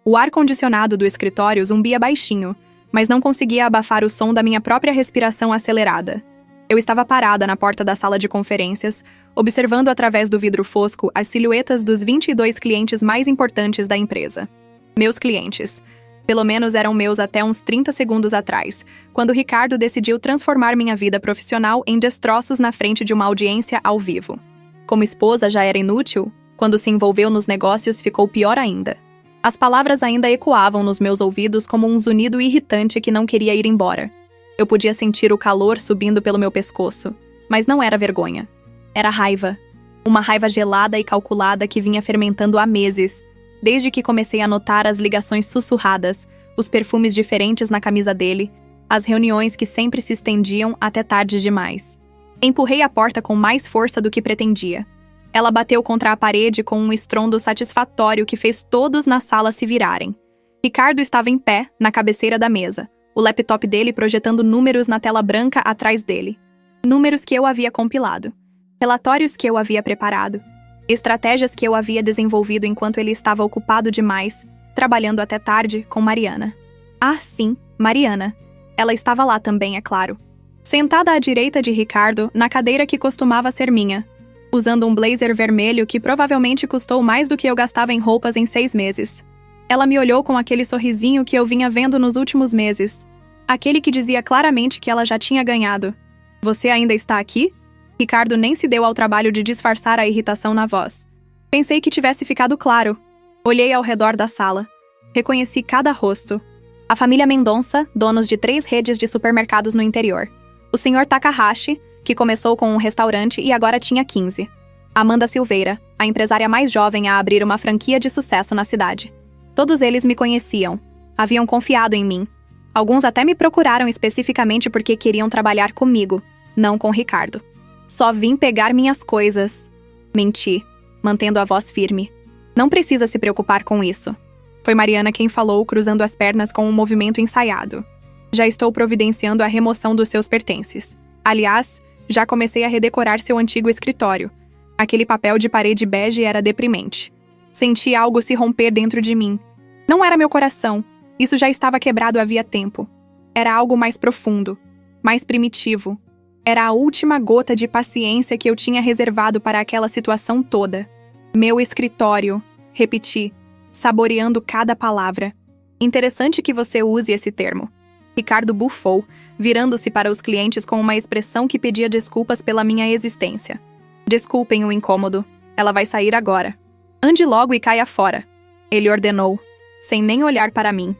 O ar-condicionado do escritório zumbia baixinho, mas não conseguia abafar o som da minha própria respiração acelerada. Eu estava parada na porta da sala de conferências, observando através do vidro fosco as silhuetas dos 22 clientes mais importantes da empresa. Meus clientes. Pelo menos eram meus até uns 30 segundos atrás, quando Ricardo decidiu transformar minha vida profissional em destroços na frente de uma audiência ao vivo. Como esposa já era inútil, quando se envolveu nos negócios ficou pior ainda. As palavras ainda ecoavam nos meus ouvidos como um zunido irritante que não queria ir embora. Eu podia sentir o calor subindo pelo meu pescoço, mas não era vergonha. Era raiva. Uma raiva gelada e calculada que vinha fermentando há meses, desde que comecei a notar as ligações sussurradas, os perfumes diferentes na camisa dele, as reuniões que sempre se estendiam até tarde demais. Empurrei a porta com mais força do que pretendia. Ela bateu contra a parede com um estrondo satisfatório que fez todos na sala se virarem. Ricardo estava em pé, na cabeceira da mesa, o laptop dele projetando números na tela branca atrás dele. Números que eu havia compilado. Relatórios que eu havia preparado. Estratégias que eu havia desenvolvido enquanto ele estava ocupado demais, trabalhando até tarde com Mariana. Ah, sim, Mariana. Ela estava lá também, é claro. Sentada à direita de Ricardo, na cadeira que costumava ser minha, usando um blazer vermelho que provavelmente custou mais do que eu gastava em roupas em 6 meses. Ela me olhou com aquele sorrisinho que eu vinha vendo nos últimos meses. Aquele que dizia claramente que ela já tinha ganhado. Você ainda está aqui? Ricardo nem se deu ao trabalho de disfarçar a irritação na voz. Pensei que tivesse ficado claro. Olhei ao redor da sala. Reconheci cada rosto. A família Mendonça, donos de 3 redes de supermercados no interior. O Sr. Takahashi, que começou com um restaurante e agora tinha 15. Amanda Silveira, a empresária mais jovem a abrir uma franquia de sucesso na cidade. Todos eles me conheciam. Haviam confiado em mim. Alguns até me procuraram especificamente porque queriam trabalhar comigo, não com Ricardo. Só vim pegar minhas coisas. Menti, mantendo a voz firme. Não precisa se preocupar com isso. Foi Mariana quem falou, cruzando as pernas com um movimento ensaiado. Já estou providenciando a remoção dos seus pertences. Aliás, já comecei a redecorar seu antigo escritório. Aquele papel de parede bege era deprimente. Senti algo se romper dentro de mim. Não era meu coração. Isso já estava quebrado havia tempo. Era algo mais profundo, mais primitivo. Era a última gota de paciência que eu tinha reservado para aquela situação toda. Meu escritório, repeti, saboreando cada palavra. Interessante que você use esse termo. Ricardo bufou, virando-se para os clientes com uma expressão que pedia desculpas pela minha existência. Desculpem o incômodo. Ela vai sair agora. Ande logo e caia fora. Ele ordenou, sem nem olhar para mim.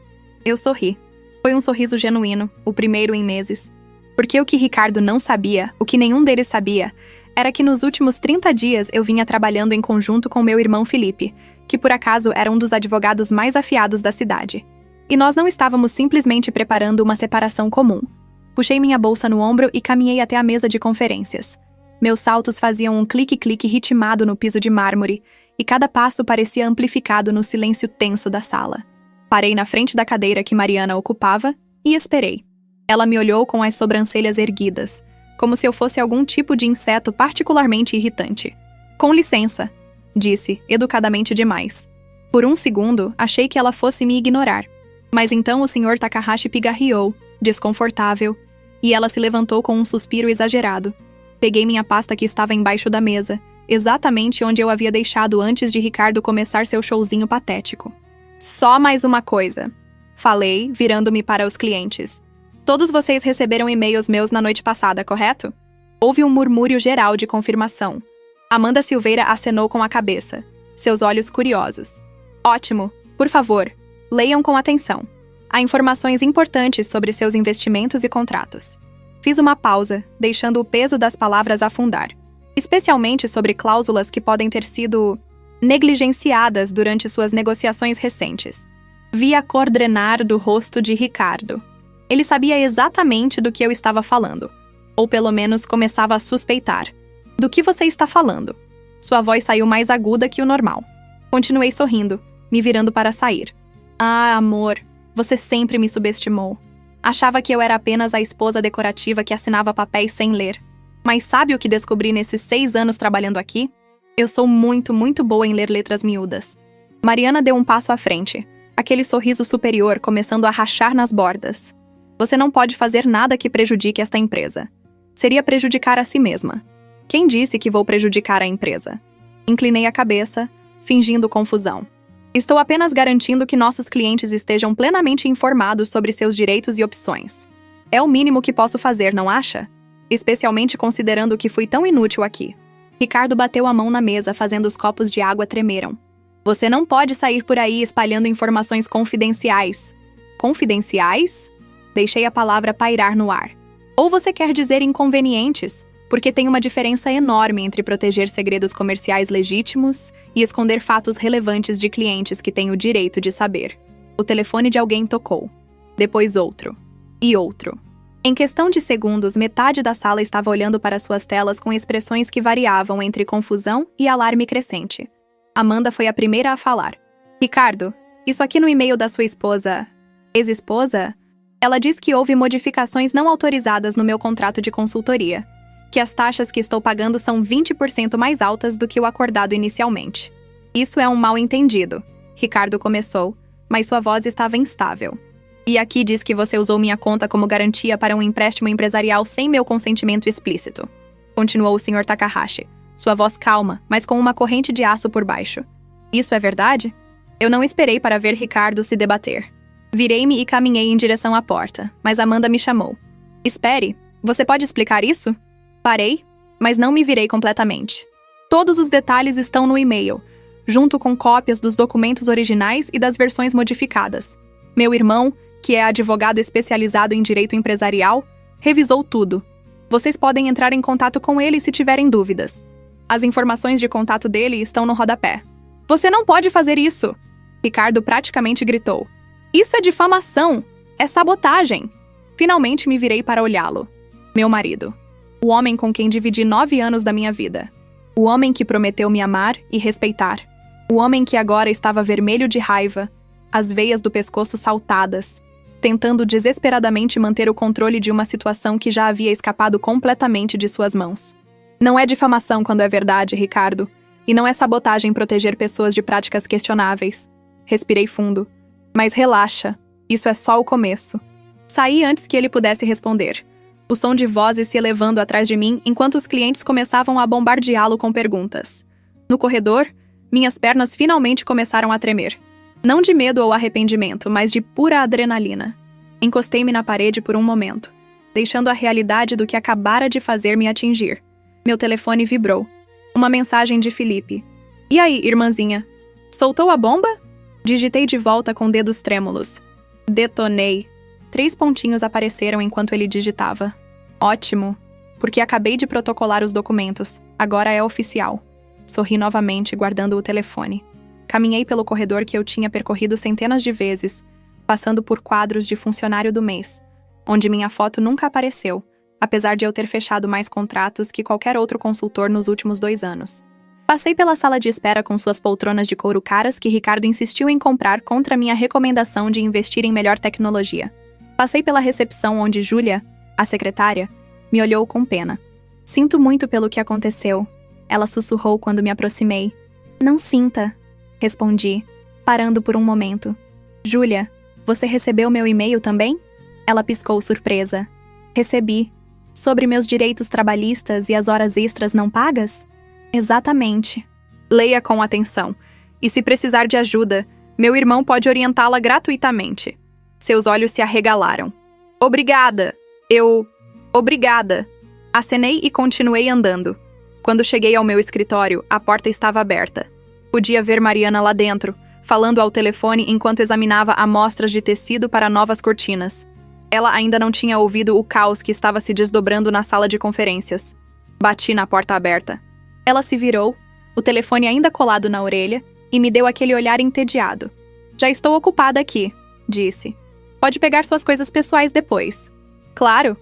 Eu sorri. Foi um sorriso genuíno, o primeiro em meses. Porque o que Ricardo não sabia, o que nenhum deles sabia, era que nos últimos 30 dias eu vinha trabalhando em conjunto com meu irmão Felipe, que por acaso era um dos advogados mais afiados da cidade. E nós não estávamos simplesmente preparando uma separação comum. Puxei minha bolsa no ombro e caminhei até a mesa de conferências. Meus saltos faziam um clique-clique ritmado no piso de mármore, e cada passo parecia amplificado no silêncio tenso da sala. Parei na frente da cadeira que Mariana ocupava e esperei. Ela me olhou com as sobrancelhas erguidas, como se eu fosse algum tipo de inseto particularmente irritante. Com licença, disse, educadamente demais. Por um segundo, achei que ela fosse me ignorar. Mas então o Sr. Takahashi pigarreou, desconfortável, e ela se levantou com um suspiro exagerado. Peguei minha pasta que estava embaixo da mesa, exatamente onde eu havia deixado antes de Ricardo começar seu showzinho patético. Só mais uma coisa, falei, virando-me para os clientes. Todos vocês receberam e-mails meus na noite passada, correto? Houve um murmúrio geral de confirmação. Amanda Silveira acenou com a cabeça, seus olhos curiosos. Ótimo, por favor, leiam com atenção. Há informações importantes sobre seus investimentos e contratos. Fiz uma pausa, deixando o peso das palavras afundar, especialmente sobre cláusulas que podem ter sido negligenciadas durante suas negociações recentes. Vi a cor drenar do rosto de Ricardo. Ele sabia exatamente do que eu estava falando, ou pelo menos começava a suspeitar. Do que você está falando? Sua voz saiu mais aguda que o normal. Continuei sorrindo, me virando para sair. Ah, amor, você sempre me subestimou. Achava que eu era apenas a esposa decorativa que assinava papéis sem ler. Mas sabe o que descobri nesses 6 anos trabalhando aqui? Eu sou muito, muito boa em ler letras miúdas. Mariana deu um passo à frente, aquele sorriso superior começando a rachar nas bordas. Você não pode fazer nada que prejudique esta empresa. Seria prejudicar a si mesma. Quem disse que vou prejudicar a empresa? Inclinei a cabeça, fingindo confusão. Estou apenas garantindo que nossos clientes estejam plenamente informados sobre seus direitos e opções. É o mínimo que posso fazer, não acha? Especialmente considerando que fui tão inútil aqui. Ricardo bateu a mão na mesa, fazendo os copos de água tremeram. Você não pode sair por aí espalhando informações confidenciais. Confidenciais? Deixei a palavra pairar no ar. Ou você quer dizer inconvenientes? Porque tem uma diferença enorme entre proteger segredos comerciais legítimos e esconder fatos relevantes de clientes que têm o direito de saber. O telefone de alguém tocou. Depois outro. E outro. Em questão de segundos, metade da sala estava olhando para suas telas com expressões que variavam entre confusão e alarme crescente. Amanda foi a primeira a falar. Ricardo, isso aqui no e-mail da sua esposa... Ex-esposa? Ela diz que houve modificações não autorizadas no meu contrato de consultoria. Que as taxas que estou pagando são 20% mais altas do que o acordado inicialmente. Isso é um mal-entendido. Ricardo começou, mas sua voz estava instável. E aqui diz que você usou minha conta como garantia para um empréstimo empresarial sem meu consentimento explícito. Continuou o Sr. Takahashi, sua voz calma, mas com uma corrente de aço por baixo. Isso é verdade? Eu não esperei para ver Ricardo se debater. Virei-me e caminhei em direção à porta, mas Amanda me chamou. Espere, você pode explicar isso? Parei, mas não me virei completamente. Todos os detalhes estão no e-mail, junto com cópias dos documentos originais e das versões modificadas. Meu irmão, que é advogado especializado em direito empresarial, revisou tudo. Vocês podem entrar em contato com ele se tiverem dúvidas. As informações de contato dele estão no rodapé. Você não pode fazer isso! Ricardo praticamente gritou. Isso é difamação! É sabotagem! Finalmente me virei para olhá-lo. Meu marido. O homem com quem dividi 9 anos da minha vida. O homem que prometeu me amar e respeitar. O homem que agora estava vermelho de raiva, as veias do pescoço saltadas, tentando desesperadamente manter o controle de uma situação que já havia escapado completamente de suas mãos. Não é difamação quando é verdade, Ricardo, e não é sabotagem proteger pessoas de práticas questionáveis. Respirei fundo. Mas relaxa, isso é só o começo. Saí antes que ele pudesse responder. O som de vozes se elevando atrás de mim enquanto os clientes começavam a bombardeá-lo com perguntas. No corredor, minhas pernas finalmente começaram a tremer. Não de medo ou arrependimento, mas de pura adrenalina. Encostei-me na parede por um momento, deixando a realidade do que acabara de fazer me atingir. Meu telefone vibrou. Uma mensagem de Felipe. E aí, irmãzinha? Soltou a bomba? Digitei de volta com dedos trêmulos. Detonei. 3 pontinhos apareceram enquanto ele digitava. Ótimo, porque acabei de protocolar os documentos. Agora é oficial. Sorri novamente, guardando o telefone. Caminhei pelo corredor que eu tinha percorrido centenas de vezes, passando por quadros de funcionário do mês, onde minha foto nunca apareceu, apesar de eu ter fechado mais contratos que qualquer outro consultor nos últimos 2 anos. Passei pela sala de espera com suas poltronas de couro caras que Ricardo insistiu em comprar contra minha recomendação de investir em melhor tecnologia. Passei pela recepção onde Júlia, a secretária, me olhou com pena. Sinto muito pelo que aconteceu. Ela sussurrou quando me aproximei. Não sinta, respondi, parando por um momento. Júlia, você recebeu meu e-mail também? Ela piscou surpresa. Recebi. Sobre meus direitos trabalhistas e as horas extras não pagas? Exatamente. Leia com atenção. E se precisar de ajuda, meu irmão pode orientá-la gratuitamente. Seus olhos se arregalaram. Obrigada! Obrigada! Acenei e continuei andando. Quando cheguei ao meu escritório, a porta estava aberta. Podia ver Mariana lá dentro, falando ao telefone enquanto examinava amostras de tecido para novas cortinas. Ela ainda não tinha ouvido o caos que estava se desdobrando na sala de conferências. Bati na porta aberta. Ela se virou, o telefone ainda colado na orelha, e me deu aquele olhar entediado. Já estou ocupada aqui, disse. Pode pegar suas coisas pessoais depois. Claro.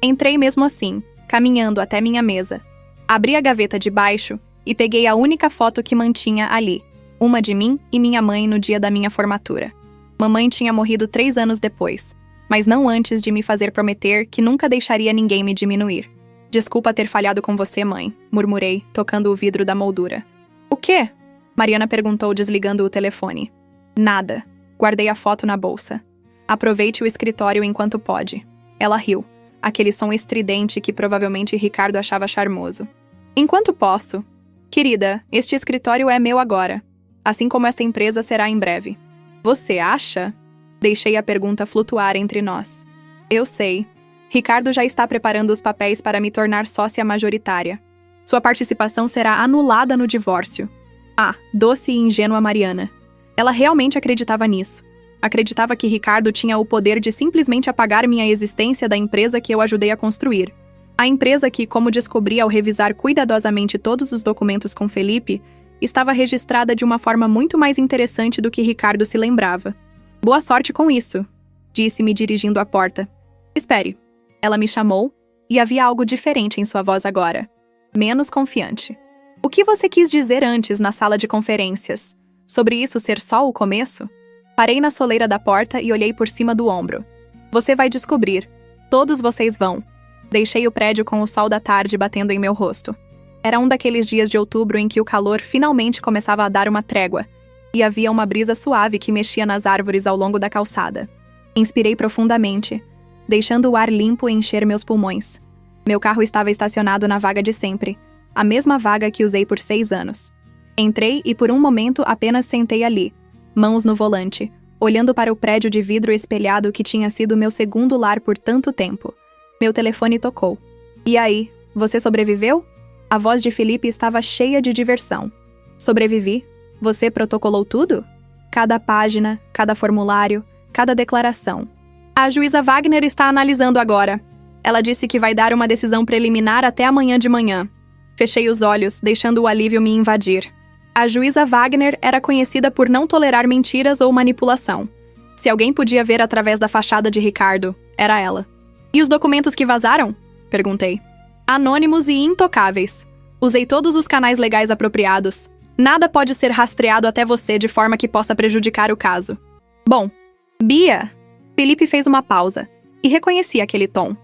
Entrei mesmo assim, caminhando até minha mesa. Abri a gaveta de baixo e peguei a única foto que mantinha ali, uma de mim e minha mãe no dia da minha formatura. Mamãe tinha morrido 3 anos depois, mas não antes de me fazer prometer que nunca deixaria ninguém me diminuir. Desculpa ter falhado com você, mãe, murmurei, tocando o vidro da moldura. O quê? Mariana perguntou, desligando o telefone. Nada. Guardei a foto na bolsa. Aproveite o escritório enquanto pode. Ela riu. Aquele som estridente que provavelmente Ricardo achava charmoso. Enquanto posso. Querida, este escritório é meu agora. Assim como esta empresa será em breve. Você acha? Deixei a pergunta flutuar entre nós. Eu sei. Ricardo já está preparando os papéis para me tornar sócia majoritária. Sua participação será anulada no divórcio. Ah, doce e ingênua Mariana. Ela realmente acreditava nisso. Acreditava que Ricardo tinha o poder de simplesmente apagar minha existência da empresa que eu ajudei a construir. A empresa que, como descobri ao revisar cuidadosamente todos os documentos com Felipe, estava registrada de uma forma muito mais interessante do que Ricardo se lembrava. Boa sorte com isso, disse-me dirigindo à porta. Espere. Ela me chamou, e havia algo diferente em sua voz agora. Menos confiante. O que você quis dizer antes na sala de conferências? Sobre isso ser só o começo? Parei na soleira da porta e olhei por cima do ombro. Você vai descobrir. Todos vocês vão. Deixei o prédio com o sol da tarde batendo em meu rosto. Era um daqueles dias de outubro em que o calor finalmente começava a dar uma trégua, e havia uma brisa suave que mexia nas árvores ao longo da calçada. Inspirei profundamente, deixando o ar limpo encher meus pulmões. Meu carro estava estacionado na vaga de sempre, a mesma vaga que usei por 6 anos. Entrei e por um momento apenas sentei ali, mãos no volante, olhando para o prédio de vidro espelhado que tinha sido meu segundo lar por tanto tempo. Meu telefone tocou. E aí, você sobreviveu? A voz de Felipe estava cheia de diversão. Sobrevivi? Você protocolou tudo? Cada página, cada formulário, cada declaração. A juíza Wagner está analisando agora. Ela disse que vai dar uma decisão preliminar até amanhã de manhã. Fechei os olhos, deixando o alívio me invadir. A juíza Wagner era conhecida por não tolerar mentiras ou manipulação. Se alguém podia ver através da fachada de Ricardo, era ela. E os documentos que vazaram? Perguntei. Anônimos e intocáveis. Usei todos os canais legais apropriados. Nada pode ser rastreado até você de forma que possa prejudicar o caso. Bom, Bia! Felipe fez uma pausa, e reconheci aquele tom.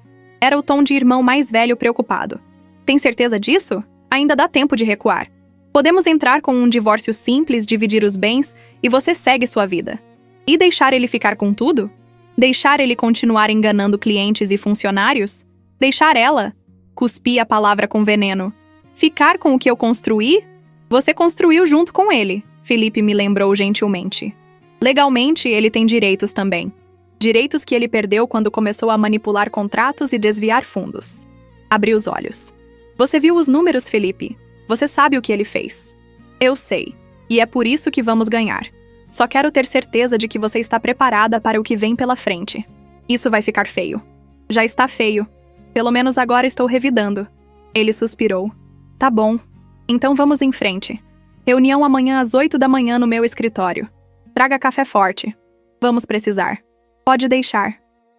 Era o tom de irmão mais velho preocupado. Tem certeza disso? Ainda dá tempo de recuar. Podemos entrar com um divórcio simples, dividir os bens, e você segue sua vida. E deixar ele ficar com tudo? Deixar ele continuar enganando clientes e funcionários? Deixar ela? Cuspi a palavra com veneno. Ficar com o que eu construí? Você construiu junto com ele, Felipe me lembrou gentilmente. Legalmente, ele tem direitos também. Direitos que ele perdeu quando começou a manipular contratos e desviar fundos. Abri os olhos. Você viu os números, Felipe? Você sabe o que ele fez. Eu sei. E é por isso que vamos ganhar. Só quero ter certeza de que você está preparada para o que vem pela frente. Isso vai ficar feio. Já está feio. Pelo menos agora estou revidando. Ele suspirou. Tá bom. Então vamos em frente. Reunião amanhã às 8 da manhã no meu escritório. Traga café forte. Vamos precisar. Pode deixar.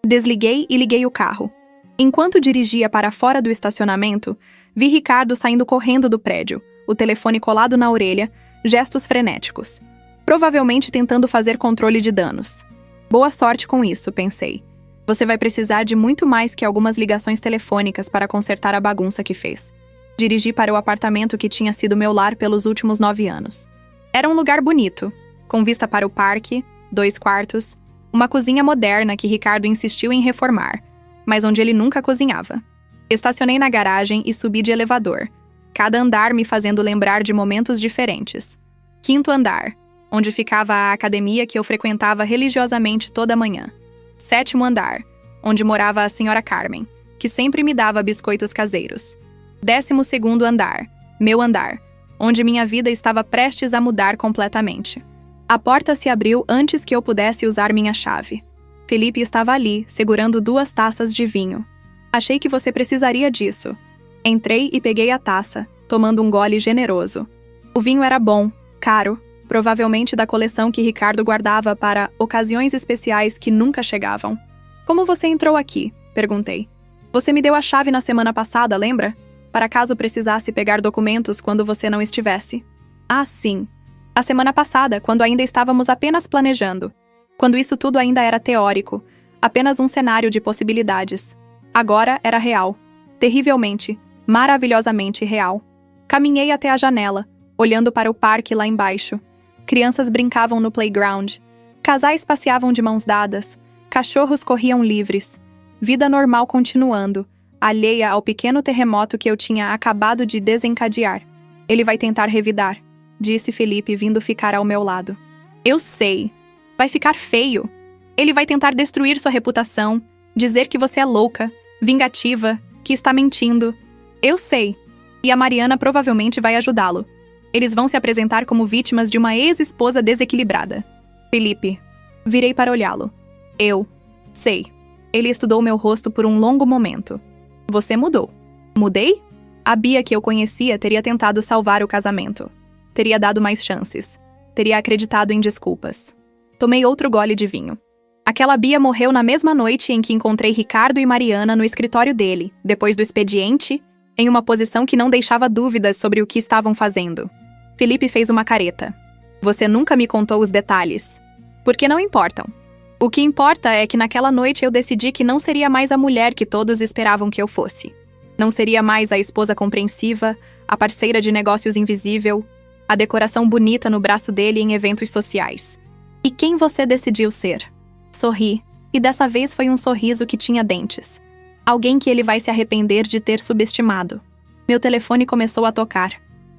Desliguei e liguei o carro. Enquanto dirigia para fora do estacionamento, vi Ricardo saindo correndo do prédio, o telefone colado na orelha, gestos frenéticos. Provavelmente tentando fazer controle de danos. Boa sorte com isso, pensei. Você vai precisar de muito mais que algumas ligações telefônicas para consertar a bagunça que fez. Dirigi para o apartamento que tinha sido meu lar pelos últimos 9 anos. Era um lugar bonito, com vista para o parque, 2 quartos, uma cozinha moderna que Ricardo insistiu em reformar, mas onde ele nunca cozinhava. Estacionei na garagem e subi de elevador, cada andar me fazendo lembrar de momentos diferentes. 5º andar, onde ficava a academia que eu frequentava religiosamente toda manhã. 7º andar, onde morava a senhora Carmen, que sempre me dava biscoitos caseiros. 12º andar, meu andar, onde minha vida estava prestes a mudar completamente. A porta se abriu antes que eu pudesse usar minha chave. Felipe estava ali, segurando 2 taças de vinho. Achei que você precisaria disso. Entrei e peguei a taça, tomando um gole generoso. O vinho era bom, caro, provavelmente da coleção que Ricardo guardava para ocasiões especiais que nunca chegavam. Como você entrou aqui? Perguntei. Você me deu a chave na semana passada, lembra? Para caso precisasse pegar documentos quando você não estivesse. Ah, sim. A semana passada, quando ainda estávamos apenas planejando. Quando isso tudo ainda era teórico. Apenas um cenário de possibilidades. Agora era real. Terrivelmente, maravilhosamente real. Caminhei até a janela, olhando para o parque lá embaixo. Crianças brincavam no playground. Casais passeavam de mãos dadas, cachorros corriam livres, vida normal continuando, alheia ao pequeno terremoto que eu tinha acabado de desencadear. Ele vai tentar revidar, disse Felipe vindo ficar ao meu lado. Eu sei. Vai ficar feio. Ele vai tentar destruir sua reputação, dizer que você é louca, vingativa, que está mentindo. Eu sei. E a Mariana provavelmente vai ajudá-lo. Eles vão se apresentar como vítimas de uma ex-esposa desequilibrada. Felipe. Virei para olhá-lo. Eu. Sei. Ele estudou meu rosto por um longo momento. Você mudou. Mudei? A Bia que eu conhecia teria tentado salvar o casamento. Teria dado mais chances. Teria acreditado em desculpas. Tomei outro gole de vinho. Aquela Bia morreu na mesma noite em que encontrei Ricardo e Mariana no escritório dele, depois do expediente, em uma posição que não deixava dúvidas sobre o que estavam fazendo. Felipe fez uma careta. Você nunca me contou os detalhes. Porque não importam. O que importa é que naquela noite eu decidi que não seria mais a mulher que todos esperavam que eu fosse. Não seria mais a esposa compreensiva, a parceira de negócios invisível, a decoração bonita no braço dele em eventos sociais. E quem você decidiu ser? Sorri, e dessa vez foi um sorriso que tinha dentes. Alguém que ele vai se arrepender de ter subestimado. Meu telefone começou a tocar.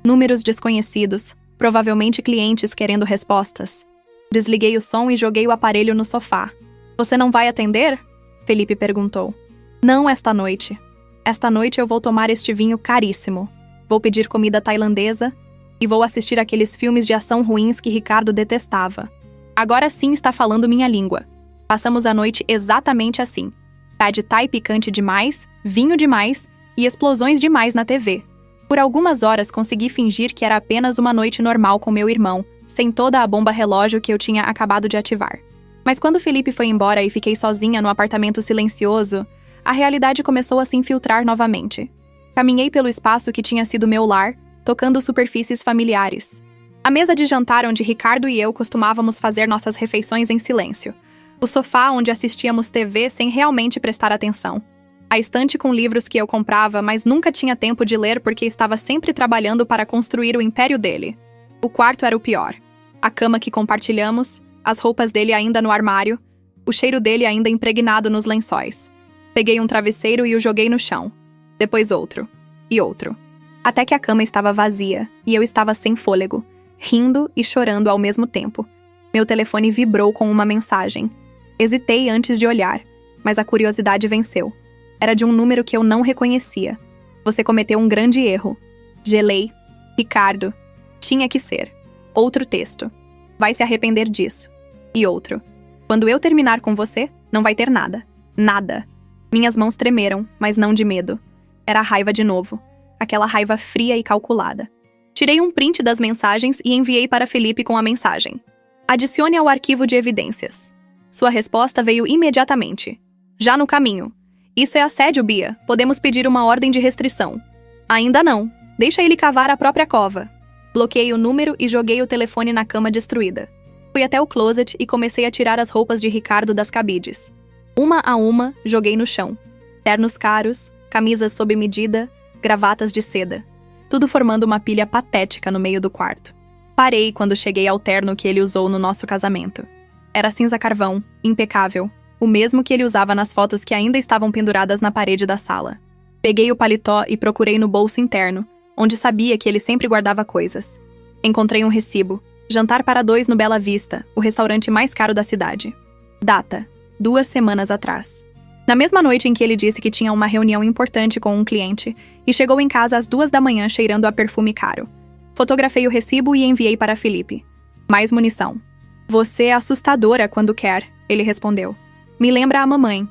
Números desconhecidos, provavelmente clientes querendo respostas. Desliguei o som e joguei o aparelho no sofá. Você não vai atender? Felipe perguntou. Não esta noite. Esta noite eu vou tomar este vinho caríssimo. Vou pedir comida tailandesa e vou assistir aqueles filmes de ação ruins que Ricardo detestava. Agora sim está falando minha língua. Passamos a noite exatamente assim. Pad thai picante demais, vinho demais e explosões demais na TV. Por algumas horas consegui fingir que era apenas uma noite normal com meu irmão, sem toda a bomba relógio que eu tinha acabado de ativar. Mas quando Felipe foi embora e fiquei sozinha no apartamento silencioso, a realidade começou a se infiltrar novamente. Caminhei pelo espaço que tinha sido meu lar, tocando superfícies familiares. A mesa de jantar onde Ricardo e eu costumávamos fazer nossas refeições em silêncio. O sofá onde assistíamos TV sem realmente prestar atenção. A estante com livros que eu comprava, mas nunca tinha tempo de ler porque estava sempre trabalhando para construir o império dele. O quarto era o pior. A cama que compartilhamos, as roupas dele ainda no armário, o cheiro dele ainda impregnado nos lençóis. Peguei um travesseiro e o joguei no chão. Depois outro. E outro. Até que a cama estava vazia e eu estava sem fôlego, rindo e chorando ao mesmo tempo. Meu telefone vibrou com uma mensagem. Hesitei antes de olhar, mas a curiosidade venceu. Era de um número que eu não reconhecia. Você cometeu um grande erro. Gelei. Ricardo. Tinha que ser. Outro texto. Vai se arrepender disso. E outro. Quando eu terminar com você, não vai ter nada. Nada. Minhas mãos tremeram, mas não de medo. Era raiva de novo. Aquela raiva fria e calculada. Tirei um print das mensagens e enviei para Felipe com a mensagem. Adicione ao arquivo de evidências. Sua resposta veio imediatamente. Já no caminho. Isso é assédio, Bia. Podemos pedir uma ordem de restrição. Ainda não. Deixa ele cavar a própria cova. Bloqueei o número e joguei o telefone na cama destruída. Fui até o closet e comecei a tirar as roupas de Ricardo das cabides. Uma a uma, joguei no chão. Ternos caros, camisas sob medida, gravatas de seda. Tudo formando uma pilha patética no meio do quarto. Parei quando cheguei ao terno que ele usou no nosso casamento. Era cinza carvão, impecável, o mesmo que ele usava nas fotos que ainda estavam penduradas na parede da sala. Peguei o paletó e procurei no bolso interno, onde sabia que ele sempre guardava coisas. Encontrei um recibo. Jantar para 2 no Bela Vista, o restaurante mais caro da cidade. Data: 2 semanas atrás. Na mesma noite em que ele disse que tinha uma reunião importante com um cliente e chegou em casa às 2 da manhã cheirando a perfume caro. Fotografei o recibo e enviei para Felipe. Mais munição. Você é assustadora quando quer, ele respondeu. Me lembra a mamãe.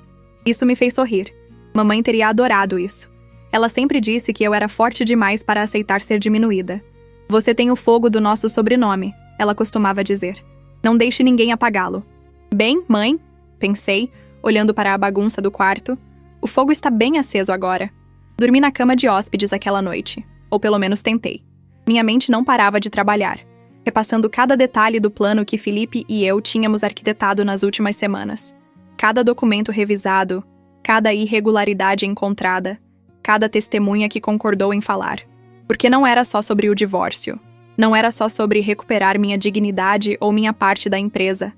Isso me fez sorrir. Mamãe teria adorado isso. Ela sempre disse que eu era forte demais para aceitar ser diminuída. Você tem o fogo do nosso sobrenome, ela costumava dizer. Não deixe ninguém apagá-lo. Bem, mãe, pensei, olhando para a bagunça do quarto. O fogo está bem aceso agora. Dormi na cama de hóspedes aquela noite, ou pelo menos tentei. Minha mente não parava de trabalhar, repassando cada detalhe do plano que Felipe e eu tínhamos arquitetado nas últimas semanas. Cada documento revisado, cada irregularidade encontrada, cada testemunha que concordou em falar. Porque não era só sobre o divórcio. Não era só sobre recuperar minha dignidade ou minha parte da empresa.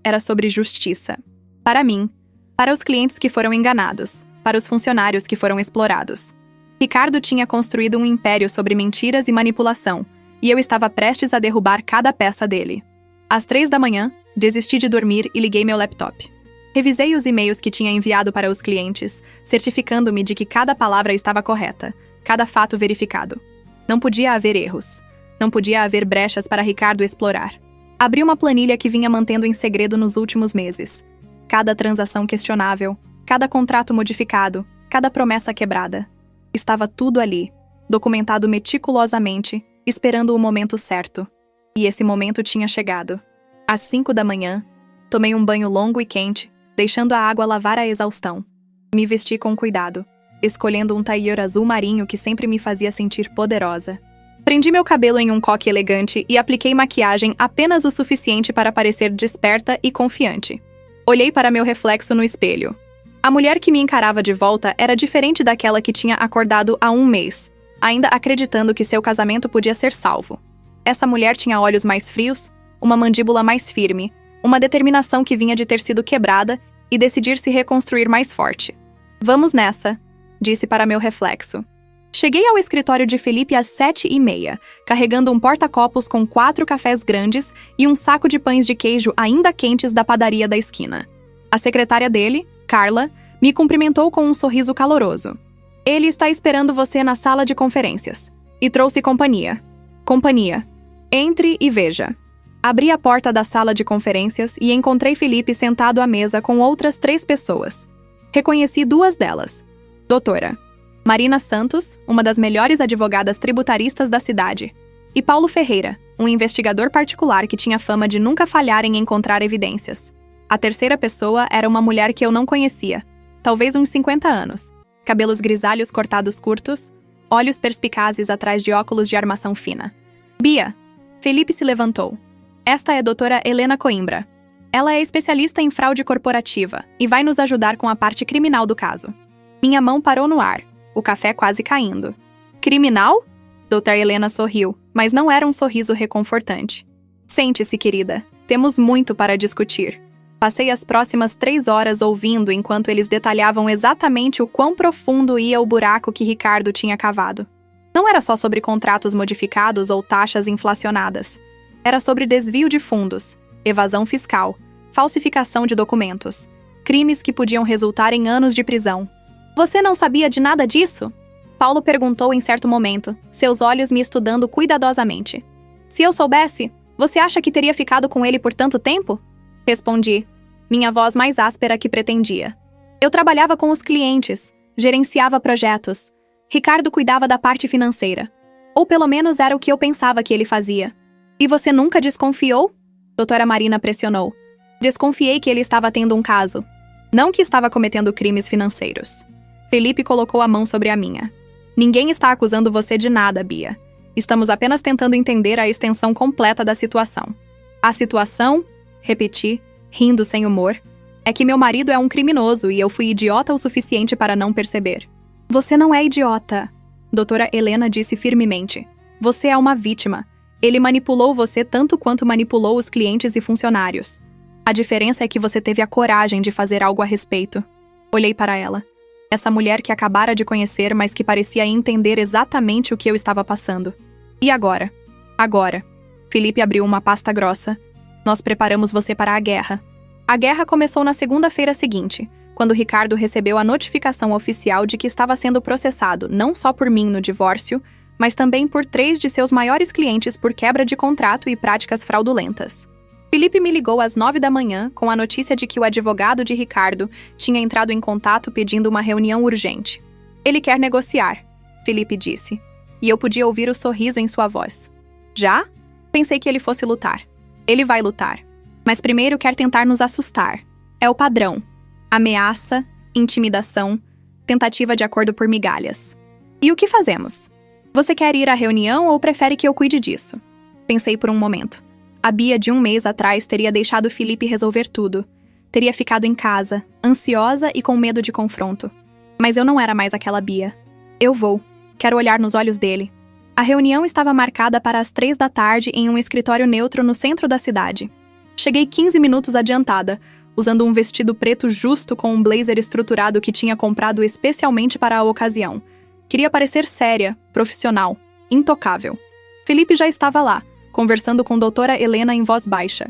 era sobre justiça. Para mim, para os clientes que foram enganados, para os funcionários que foram explorados. Ricardo tinha construído um império sobre mentiras e manipulação, e eu estava prestes a derrubar cada peça dele. Às 3 da manhã, desisti de dormir e liguei meu laptop. Revisei os e-mails que tinha enviado para os clientes, certificando-me de que cada palavra estava correta, cada fato verificado. Não podia haver erros. Não podia haver brechas para Ricardo explorar. Abri uma planilha que vinha mantendo em segredo nos últimos meses. Cada transação questionável, cada contrato modificado, cada promessa quebrada. Estava tudo ali, documentado meticulosamente, esperando o momento certo. E esse momento tinha chegado. Às 5 da manhã, tomei um banho longo e quente, deixando a água lavar a exaustão. Me vesti com cuidado, escolhendo um tailleur azul marinho que sempre me fazia sentir poderosa. Prendi meu cabelo em um coque elegante e apliquei maquiagem apenas o suficiente para parecer desperta e confiante. Olhei para meu reflexo no espelho. A mulher que me encarava de volta era diferente daquela que tinha acordado há um mês, ainda acreditando que seu casamento podia ser salvo. Essa mulher tinha olhos mais frios, uma mandíbula mais firme, uma determinação que vinha de ter sido quebrada e decidir se reconstruir mais forte. Vamos nessa, disse para meu reflexo. Cheguei ao escritório de Felipe às 7h30, carregando um porta-copos com 4 cafés grandes e um saco de pães de queijo ainda quentes da padaria da esquina. A secretária dele, Carla, me cumprimentou com um sorriso caloroso. Ele está esperando você na sala de conferências. E trouxe companhia. Companhia. Entre e veja. Abri a porta da sala de conferências e encontrei Felipe sentado à mesa com outras 3 pessoas. Reconheci 2 delas. Doutora Marina Santos, uma das melhores advogadas tributaristas da cidade, e Paulo Ferreira, um investigador particular que tinha fama de nunca falhar em encontrar evidências. A terceira pessoa era uma mulher que eu não conhecia, talvez uns 50 anos, cabelos grisalhos cortados curtos, olhos perspicazes atrás de óculos de armação fina. Bia! Felipe se levantou. Esta é a doutora Helena Coimbra. Ela é especialista em fraude corporativa e vai nos ajudar com a parte criminal do caso. Minha mão parou no ar, o café quase caindo. Criminal? Doutora Helena sorriu, mas não era um sorriso reconfortante. Sente-se, querida. Temos muito para discutir. Passei as próximas 3 horas ouvindo enquanto eles detalhavam exatamente o quão profundo ia o buraco que Ricardo tinha cavado. Não era só sobre contratos modificados ou taxas inflacionadas. Era sobre desvio de fundos, evasão fiscal, falsificação de documentos, crimes que podiam resultar em anos de prisão. Você não sabia de nada disso? Paulo perguntou em certo momento, seus olhos me estudando cuidadosamente. Se eu soubesse, você acha que teria ficado com ele por tanto tempo? Respondi, minha voz mais áspera que pretendia. Eu trabalhava com os clientes, gerenciava projetos. Ricardo cuidava da parte financeira. Ou pelo menos era o que eu pensava que ele fazia. E você nunca desconfiou? Doutora Marina pressionou. Desconfiei que ele estava tendo um caso. Não que estava cometendo crimes financeiros. Felipe colocou a mão sobre a minha. Ninguém está acusando você de nada, Bia. Estamos apenas tentando entender a extensão completa da situação. A situação, repeti, rindo sem humor, é que meu marido é um criminoso e eu fui idiota o suficiente para não perceber. Você não é idiota, doutora Helena disse firmemente. Você é uma vítima. Ele manipulou você tanto quanto manipulou os clientes e funcionários. A diferença é que você teve a coragem de fazer algo a respeito. Olhei para ela. Essa mulher que acabara de conhecer, mas que parecia entender exatamente o que eu estava passando. E agora? Agora. Felipe abriu uma pasta grossa. Nós preparamos você para a guerra. A guerra começou na segunda-feira seguinte, quando Ricardo recebeu a notificação oficial de que estava sendo processado não só por mim no divórcio, mas também por 3 de seus maiores clientes por quebra de contrato e práticas fraudulentas. Felipe me ligou às 9 da manhã com a notícia de que o advogado de Ricardo tinha entrado em contato pedindo uma reunião urgente. Ele quer negociar, Felipe disse, e eu podia ouvir o sorriso em sua voz. Já? Pensei que ele fosse lutar. Ele vai lutar. Mas primeiro quer tentar nos assustar. É o padrão. Ameaça, intimidação, tentativa de acordo por migalhas. E o que fazemos? Você quer ir à reunião ou prefere que eu cuide disso? Pensei por um momento. A Bia de um mês atrás teria deixado Felipe resolver tudo. Teria ficado em casa, ansiosa e com medo de confronto. Mas eu não era mais aquela Bia. Eu vou. Quero olhar nos olhos dele. A reunião estava marcada para as 3 da tarde em um escritório neutro no centro da cidade. Cheguei 15 minutos adiantada, usando um vestido preto justo com um blazer estruturado que tinha comprado especialmente para a ocasião. Queria parecer séria, profissional, intocável. Felipe já estava lá, conversando com doutora Helena em voz baixa.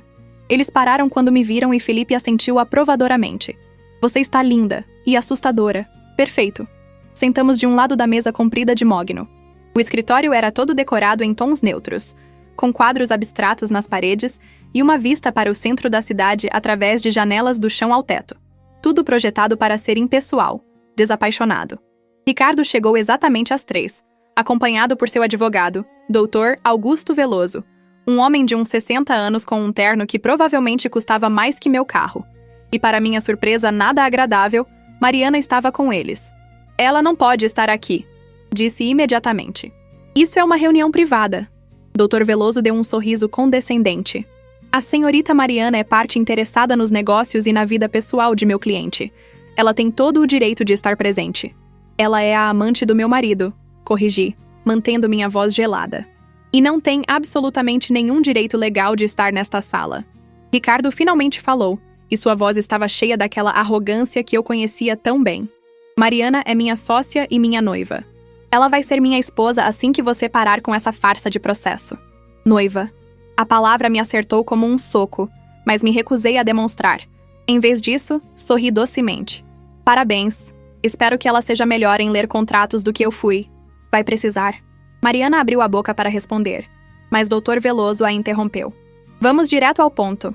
Eles pararam quando me viram e Felipe assentiu aprovadoramente. Você está linda e assustadora. Perfeito. Sentamos de um lado da mesa comprida de mogno. O escritório era todo decorado em tons neutros, com quadros abstratos nas paredes e uma vista para o centro da cidade através de janelas do chão ao teto. Tudo projetado para ser impessoal, desapaixonado. Ricardo chegou exatamente às 3, acompanhado por seu advogado, Dr. Augusto Veloso, um homem de uns 60 anos com um terno que provavelmente custava mais que meu carro. E para minha surpresa nada agradável, Mariana estava com eles. Ela não pode estar aqui, disse imediatamente. Isso é uma reunião privada. Dr. Veloso deu um sorriso condescendente. A senhorita Mariana é parte interessada nos negócios e na vida pessoal de meu cliente. Ela tem todo o direito de estar presente. Ela é a amante do meu marido, corrigi, mantendo minha voz gelada. E não tem absolutamente nenhum direito legal de estar nesta sala. Ricardo finalmente falou, e sua voz estava cheia daquela arrogância que eu conhecia tão bem. Mariana é minha sócia e minha noiva. Ela vai ser minha esposa assim que você parar com essa farsa de processo. Noiva. A palavra me acertou como um soco, mas me recusei a demonstrar. Em vez disso, sorri docemente. Parabéns. Espero que ela seja melhor em ler contratos do que eu fui. Vai precisar. Mariana abriu a boca para responder, mas Dr. Veloso a interrompeu. Vamos direto ao ponto.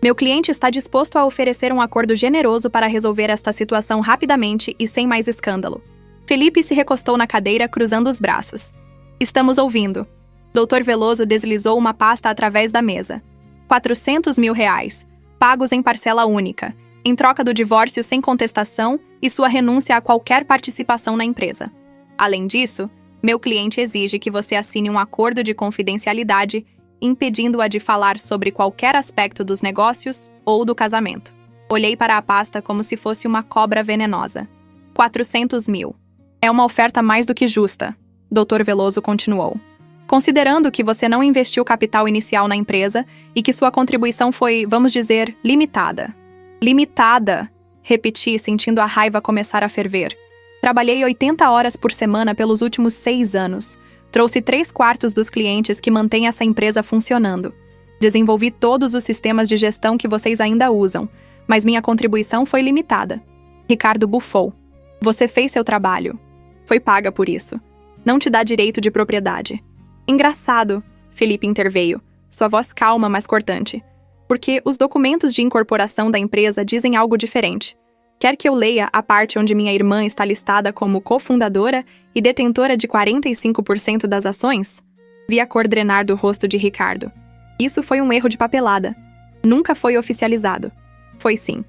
Meu cliente está disposto a oferecer um acordo generoso para resolver esta situação rapidamente e sem mais escândalo. Felipe se recostou na cadeira, cruzando os braços. Estamos ouvindo. Dr. Veloso deslizou uma pasta através da mesa. 400 mil reais, pagos em parcela única, em troca do divórcio sem contestação e sua renúncia a qualquer participação na empresa. Além disso, meu cliente exige que você assine um acordo de confidencialidade, impedindo-a de falar sobre qualquer aspecto dos negócios ou do casamento. Olhei para a pasta como se fosse uma cobra venenosa. 400 mil. É uma oferta mais do que justa, Dr. Veloso continuou. Considerando que você não investiu capital inicial na empresa e que sua contribuição foi, vamos dizer, limitada. Limitada, repeti, sentindo a raiva começar a ferver. Trabalhei 80 horas por semana pelos últimos 6 anos. Trouxe 3/4 dos clientes que mantêm essa empresa funcionando. Desenvolvi todos os sistemas de gestão que vocês ainda usam, mas minha contribuição foi limitada. Ricardo bufou. Você fez seu trabalho. Foi paga por isso. Não te dá direito de propriedade. Engraçado, Felipe interveio, sua voz calma, mas cortante. Porque os documentos de incorporação da empresa dizem algo diferente. Quer que eu leia a parte onde minha irmã está listada como cofundadora e detentora de 45% das ações? Vi a cor drenar do rosto de Ricardo. Isso foi um erro de papelada. Nunca foi oficializado. Foi sim.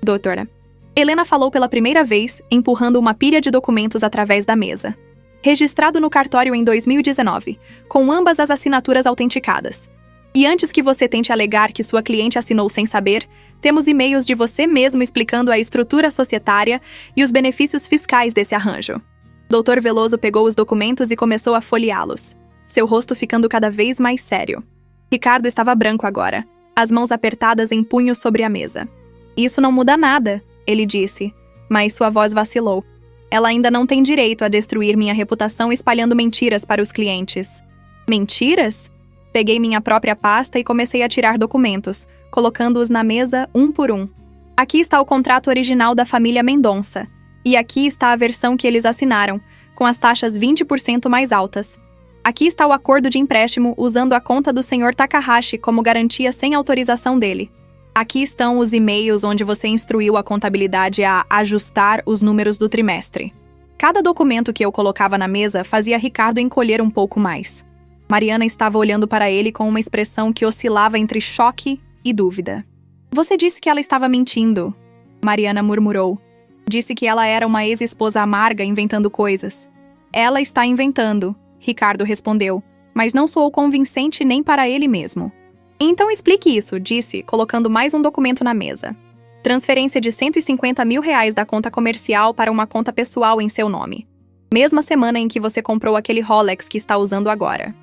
Doutora. Helena falou pela primeira vez, empurrando uma pilha de documentos através da mesa. Registrado no cartório em 2019, com ambas as assinaturas autenticadas. E antes que você tente alegar que sua cliente assinou sem saber, temos e-mails de você mesmo explicando a estrutura societária e os benefícios fiscais desse arranjo. Dr. Veloso pegou os documentos e começou a folheá-los, seu rosto ficando cada vez mais sério. Ricardo estava branco agora, as mãos apertadas em punhos sobre a mesa. Isso não muda nada, ele disse, mas sua voz vacilou. Ela ainda não tem direito a destruir minha reputação espalhando mentiras para os clientes. Mentiras? Peguei minha própria pasta e comecei a tirar documentos, colocando-os na mesa um por um. Aqui está o contrato original da família Mendonça. E aqui está a versão que eles assinaram, com as taxas 20% mais altas. Aqui está o acordo de empréstimo usando a conta do Sr. Takahashi como garantia sem autorização dele. Aqui estão os e-mails onde você instruiu a contabilidade a ajustar os números do trimestre. Cada documento que eu colocava na mesa fazia Ricardo encolher um pouco mais. Mariana estava olhando para ele com uma expressão que oscilava entre choque e dúvida. Você disse que ela estava mentindo, Mariana murmurou. Disse que ela era uma ex-esposa amarga inventando coisas. Ela está inventando, Ricardo respondeu, mas não soou convincente nem para ele mesmo. Então explique isso, disse, colocando mais um documento na mesa. Transferência de 150 mil reais da conta comercial para uma conta pessoal em seu nome. Mesma semana em que você comprou aquele Rolex que está usando agora.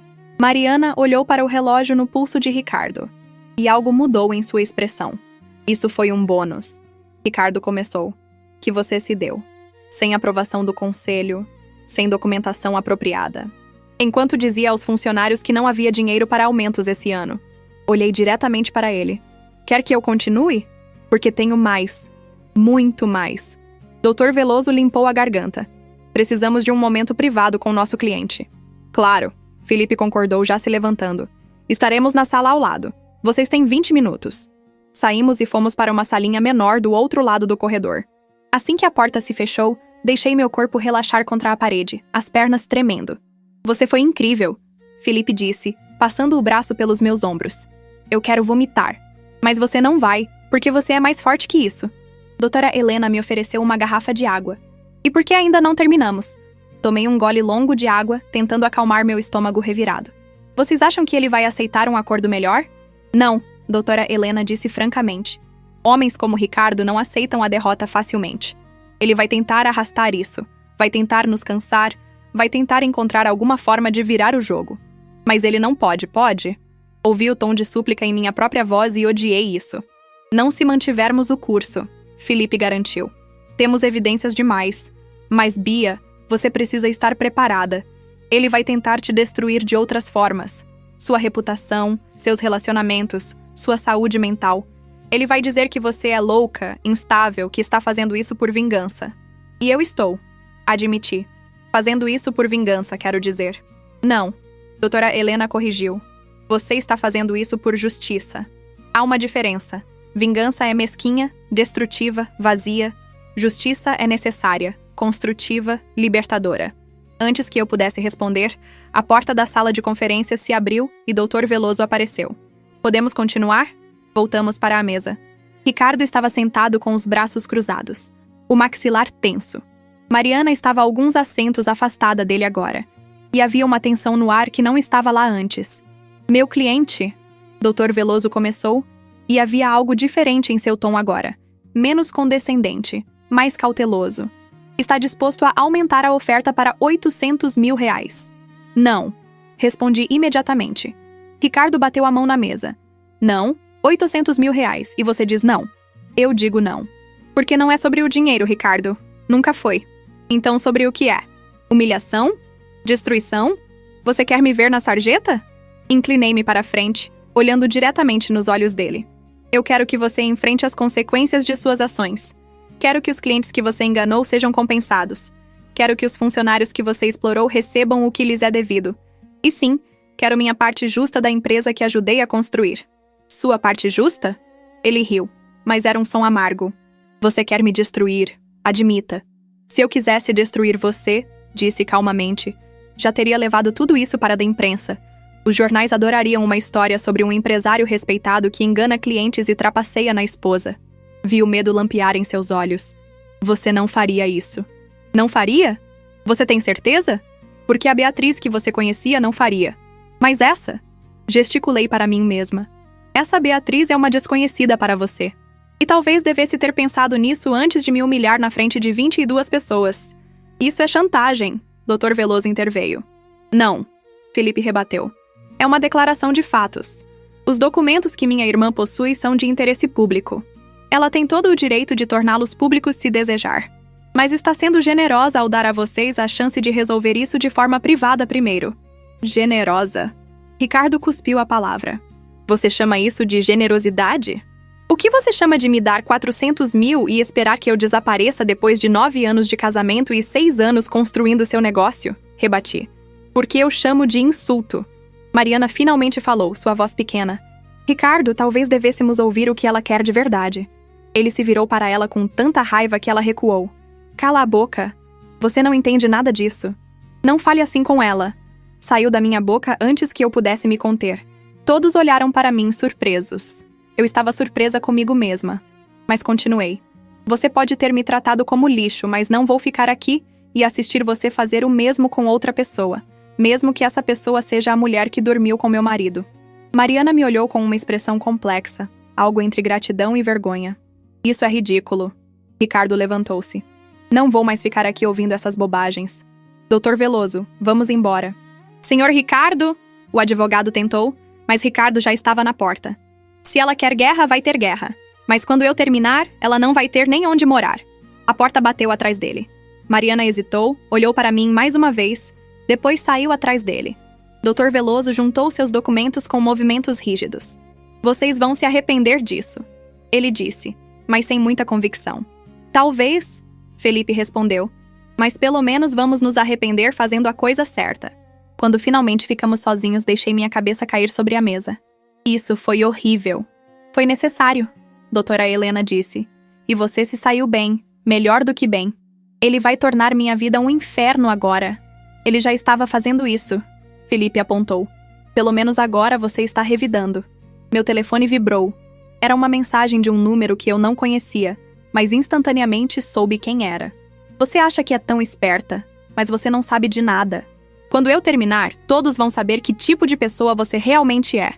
Mariana olhou para o relógio no pulso de Ricardo. E algo mudou em sua expressão. Isso foi um bônus. Ricardo começou. Que você se deu. Sem aprovação do conselho, sem documentação apropriada. Enquanto dizia aos funcionários que não havia dinheiro para aumentos esse ano. Olhei diretamente para ele. Quer que eu continue? Porque tenho mais. Muito mais. Dr. Veloso limpou a garganta. Precisamos de um momento privado com nosso cliente. Claro, Felipe concordou já se levantando. Estaremos na sala ao lado. Vocês têm 20 minutos. Saímos e fomos para uma salinha menor do outro lado do corredor. Assim que a porta se fechou, deixei meu corpo relaxar contra a parede, as pernas tremendo. Você foi incrível, Felipe disse, passando o braço pelos meus ombros. Eu quero vomitar. Mas você não vai, porque você é mais forte que isso. Doutora Helena me ofereceu uma garrafa de água. E por que ainda não terminamos? Tomei um gole longo de água, tentando acalmar meu estômago revirado. Vocês acham que ele vai aceitar um acordo melhor? Não, doutora Helena disse francamente. Homens como Ricardo não aceitam a derrota facilmente. Ele vai tentar arrastar isso, vai tentar nos cansar, vai tentar encontrar alguma forma de virar o jogo. Mas ele não pode, pode? Ouvi o tom de súplica em minha própria voz e odiei isso. Não se mantivermos o curso, Felipe garantiu. Temos evidências demais. Mas, Bia, você precisa estar preparada. Ele vai tentar te destruir de outras formas. Sua reputação, seus relacionamentos, sua saúde mental. Ele vai dizer que você é louca, instável, que está fazendo isso por vingança. E eu estou. Admiti. Fazendo isso por vingança, quero dizer. Não. Doutora Helena corrigiu. Você está fazendo isso por justiça. Há uma diferença. Vingança é mesquinha, destrutiva, vazia. Justiça é necessária, construtiva, libertadora. Antes que eu pudesse responder, a porta da sala de conferências se abriu e Dr. Veloso apareceu. Podemos continuar? Voltamos para a mesa. Ricardo estava sentado com os braços cruzados, o maxilar tenso. Mariana estava a alguns assentos afastada dele agora. E havia uma tensão no ar que não estava lá antes. Meu cliente? Dr. Veloso começou, e havia algo diferente em seu tom agora. Menos condescendente, mais cauteloso. Está disposto a aumentar a oferta para R$800 mil. Não. Respondi imediatamente. Ricardo bateu a mão na mesa. Não, R$800 mil, e você diz não. Eu digo não. Porque não é sobre o dinheiro, Ricardo. Nunca foi. Então sobre o que é? Humilhação? Destruição? Você quer me ver na sarjeta? Inclinei-me para a frente, olhando diretamente nos olhos dele. Eu quero que você enfrente as consequências de suas ações. Quero que os clientes que você enganou sejam compensados. Quero que os funcionários que você explorou recebam o que lhes é devido. E sim, quero minha parte justa da empresa que ajudei a construir. Sua parte justa? Ele riu, mas era um som amargo. Você quer me destruir, admita. Se eu quisesse destruir você, disse calmamente, já teria levado tudo isso para a imprensa. Os jornais adorariam uma história sobre um empresário respeitado que engana clientes e trapaceia na esposa. Vi o medo lampear em seus olhos. Você não faria isso. Não faria? Você tem certeza? Porque a Beatriz que você conhecia não faria. Mas essa? Gesticulei para mim mesma. Essa Beatriz é uma desconhecida para você. E talvez devesse ter pensado nisso antes de me humilhar na frente de 22 pessoas. Isso é chantagem, Dr. Veloso interveio. Não, Felipe rebateu. É uma declaração de fatos. Os documentos que minha irmã possui são de interesse público. Ela tem todo o direito de torná-los públicos se desejar. Mas está sendo generosa ao dar a vocês a chance de resolver isso de forma privada primeiro. Generosa. Ricardo cuspiu a palavra. Você chama isso de generosidade? O que você chama de me dar 400 mil e esperar que eu desapareça depois de 9 anos de casamento e 6 anos construindo seu negócio? Rebati. Porque eu chamo de insulto. Mariana finalmente falou, sua voz pequena. Ricardo, talvez devêssemos ouvir o que ela quer de verdade. Ele se virou para ela com tanta raiva que ela recuou. Cala a boca. Você não entende nada disso. Não fale assim com ela. Saiu da minha boca antes que eu pudesse me conter. Todos olharam para mim surpresos. Eu estava surpresa comigo mesma. Mas continuei. Você pode ter me tratado como lixo, mas não vou ficar aqui e assistir você fazer o mesmo com outra pessoa, mesmo que essa pessoa seja a mulher que dormiu com meu marido. Mariana me olhou com uma expressão complexa, algo entre gratidão e vergonha. Isso é ridículo. Ricardo levantou-se. Não vou mais ficar aqui ouvindo essas bobagens. Dr. Veloso, vamos embora. Senhor Ricardo? O advogado tentou, mas Ricardo já estava na porta. Se ela quer guerra, vai ter guerra. Mas quando eu terminar, ela não vai ter nem onde morar. A porta bateu atrás dele. Mariana hesitou, olhou para mim mais uma vez, depois saiu atrás dele. Dr. Veloso juntou seus documentos com movimentos rígidos. Vocês vão se arrepender disso, ele disse, mas sem muita convicção. Talvez, Felipe respondeu, mas pelo menos vamos nos arrepender fazendo a coisa certa. Quando finalmente ficamos sozinhos, deixei minha cabeça cair sobre a mesa. Isso foi horrível. Foi necessário, doutora Helena disse. E você se saiu bem, melhor do que bem. Ele vai tornar minha vida um inferno agora. Ele já estava fazendo isso, Felipe apontou. Pelo menos agora você está revidando. Meu telefone vibrou. Era uma mensagem de um número que eu não conhecia, mas instantaneamente soube quem era. Você acha que é tão esperta, mas você não sabe de nada. Quando eu terminar, todos vão saber que tipo de pessoa você realmente é.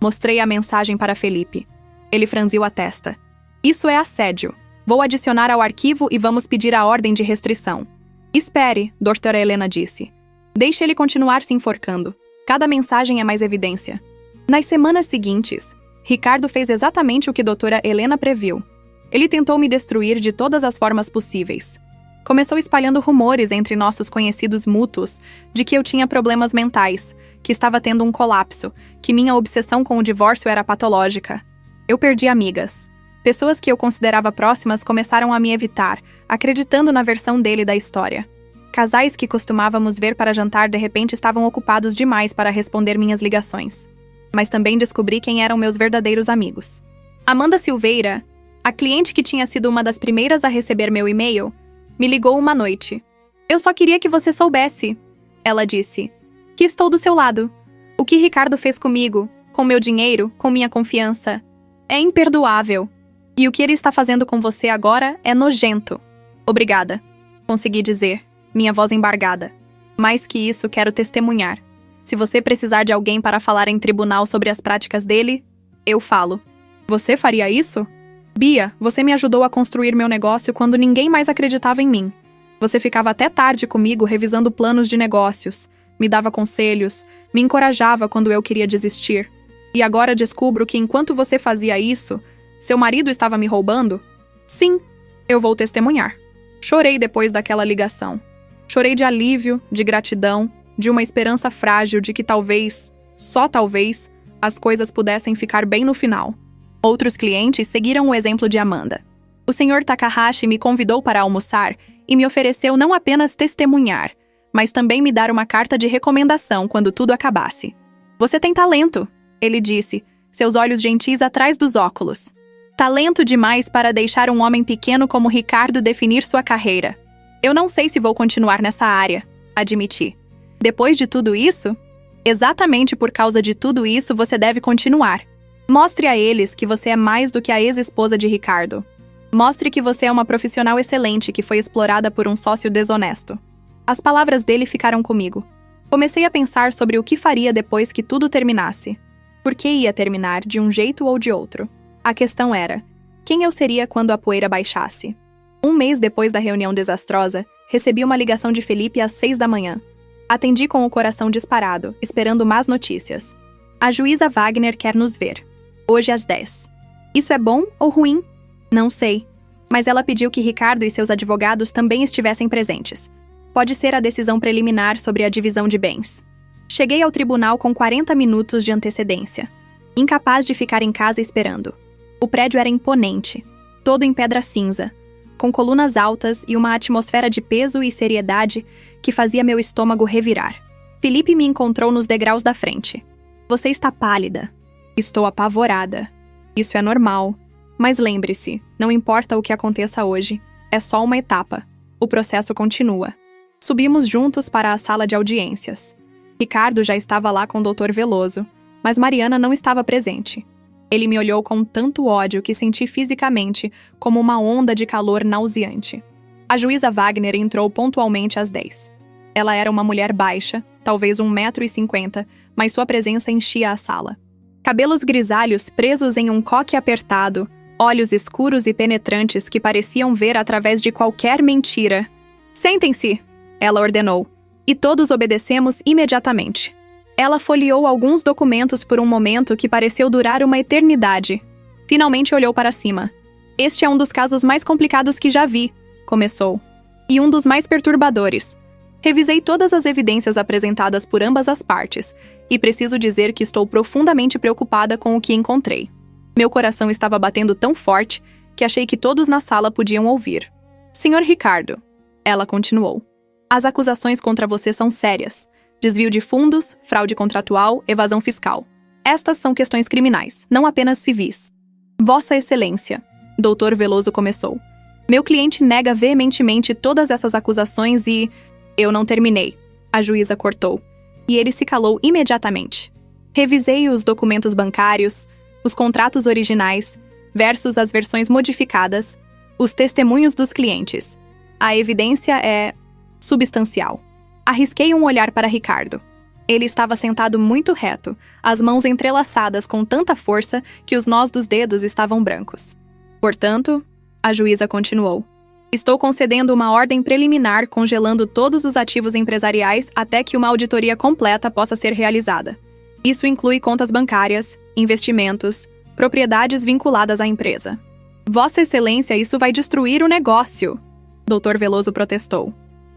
Mostrei a mensagem para Felipe. Ele franziu a testa. Isso é assédio. Vou adicionar ao arquivo e vamos pedir a ordem de restrição. Espere, doutora Helena disse. Deixe ele continuar se enforcando. Cada mensagem é mais evidência. Nas semanas seguintes, Ricardo fez exatamente o que doutora Helena previu. Ele tentou me destruir de todas as formas possíveis. Começou espalhando rumores entre nossos conhecidos mútuos de que eu tinha problemas mentais, que estava tendo um colapso, que minha obsessão com o divórcio era patológica. Eu perdi amigas. Pessoas que eu considerava próximas começaram a me evitar, acreditando na versão dele da história. Casais que costumávamos ver para jantar de repente estavam ocupados demais para responder minhas ligações. Mas também descobri quem eram meus verdadeiros amigos. Amanda Silveira, a cliente que tinha sido uma das primeiras a receber meu e-mail, me ligou uma noite. Eu só queria que você soubesse, ela disse, que estou do seu lado. O que Ricardo fez comigo, com meu dinheiro, com minha confiança, é imperdoável. E o que ele está fazendo com você agora é nojento. Obrigada, consegui dizer, minha voz embargada. Mais que isso, quero testemunhar. Se você precisar de alguém para falar em tribunal sobre as práticas dele, eu falo. Você faria isso? Bia, você me ajudou a construir meu negócio quando ninguém mais acreditava em mim. Você ficava até tarde comigo revisando planos de negócios, me dava conselhos, me encorajava quando eu queria desistir. E agora descubro que enquanto você fazia isso, seu marido estava me roubando? Sim, eu vou testemunhar. Chorei depois daquela ligação. Chorei de alívio, de gratidão, de uma esperança frágil de que talvez, só talvez, as coisas pudessem ficar bem no final. Outros clientes seguiram o exemplo de Amanda. O Sr. Takahashi me convidou para almoçar e me ofereceu não apenas testemunhar, mas também me dar uma carta de recomendação quando tudo acabasse. Você tem talento, ele disse, seus olhos gentis atrás dos óculos. Talento demais para deixar um homem pequeno como Ricardo definir sua carreira. Eu não sei se vou continuar nessa área, admiti. Depois de tudo isso? Exatamente por causa de tudo isso você deve continuar. Mostre a eles que você é mais do que a ex-esposa de Ricardo. Mostre que você é uma profissional excelente que foi explorada por um sócio desonesto. As palavras dele ficaram comigo. Comecei a pensar sobre o que faria depois que tudo terminasse. Por que ia terminar de um jeito ou de outro? A questão era, quem eu seria quando a poeira baixasse? Um mês depois da reunião desastrosa, recebi uma ligação de Felipe às 6 da manhã. Atendi com o coração disparado, esperando más notícias. A juíza Wagner quer nos ver. Hoje às 10. Isso é bom ou ruim? Não sei. Mas ela pediu que Ricardo e seus advogados também estivessem presentes. Pode ser a decisão preliminar sobre a divisão de bens. Cheguei ao tribunal com 40 minutos de antecedência. Incapaz de ficar em casa esperando. O prédio era imponente. Todo em pedra cinza. Com colunas altas e uma atmosfera de peso e seriedade que fazia meu estômago revirar. Felipe me encontrou nos degraus da frente. Você está pálida. Estou apavorada. Isso é normal. Mas lembre-se, não importa o que aconteça hoje, é só uma etapa. O processo continua. Subimos juntos para a sala de audiências. Ricardo já estava lá com o Dr. Veloso, mas Mariana não estava presente. Ele me olhou com tanto ódio que senti fisicamente como uma onda de calor nauseante. A juíza Wagner entrou pontualmente às 10. Ela era uma mulher baixa, talvez 1,50 m, mas sua presença enchia a sala. Cabelos grisalhos presos em um coque apertado, olhos escuros e penetrantes que pareciam ver através de qualquer mentira. Sentem-se, ela ordenou, e todos obedecemos imediatamente. Ela folheou alguns documentos por um momento que pareceu durar uma eternidade. Finalmente olhou para cima. Este é um dos casos mais complicados que já vi, começou. E um dos mais perturbadores. Revisei todas as evidências apresentadas por ambas as partes, e preciso dizer que estou profundamente preocupada com o que encontrei. Meu coração estava batendo tão forte que achei que todos na sala podiam ouvir. Senhor Ricardo, ela continuou. As acusações contra você são sérias. Desvio de fundos, fraude contratual, evasão fiscal. Estas são questões criminais, não apenas civis. Vossa Excelência, Dr. Veloso começou. Meu cliente nega veementemente todas essas acusações e... Eu não terminei. A juíza cortou. E ele se calou imediatamente. Revisei os documentos bancários, os contratos originais, versus as versões modificadas, os testemunhos dos clientes. A evidência é substancial. Arrisquei um olhar para Ricardo. Ele estava sentado muito reto, as mãos entrelaçadas com tanta força que os nós dos dedos estavam brancos. Portanto, a juíza continuou. Estou concedendo uma ordem preliminar congelando todos os ativos empresariais até que uma auditoria completa possa ser realizada. Isso inclui contas bancárias, investimentos, propriedades vinculadas à empresa. Vossa Excelência, isso vai destruir o negócio, Dr. Veloso protestou.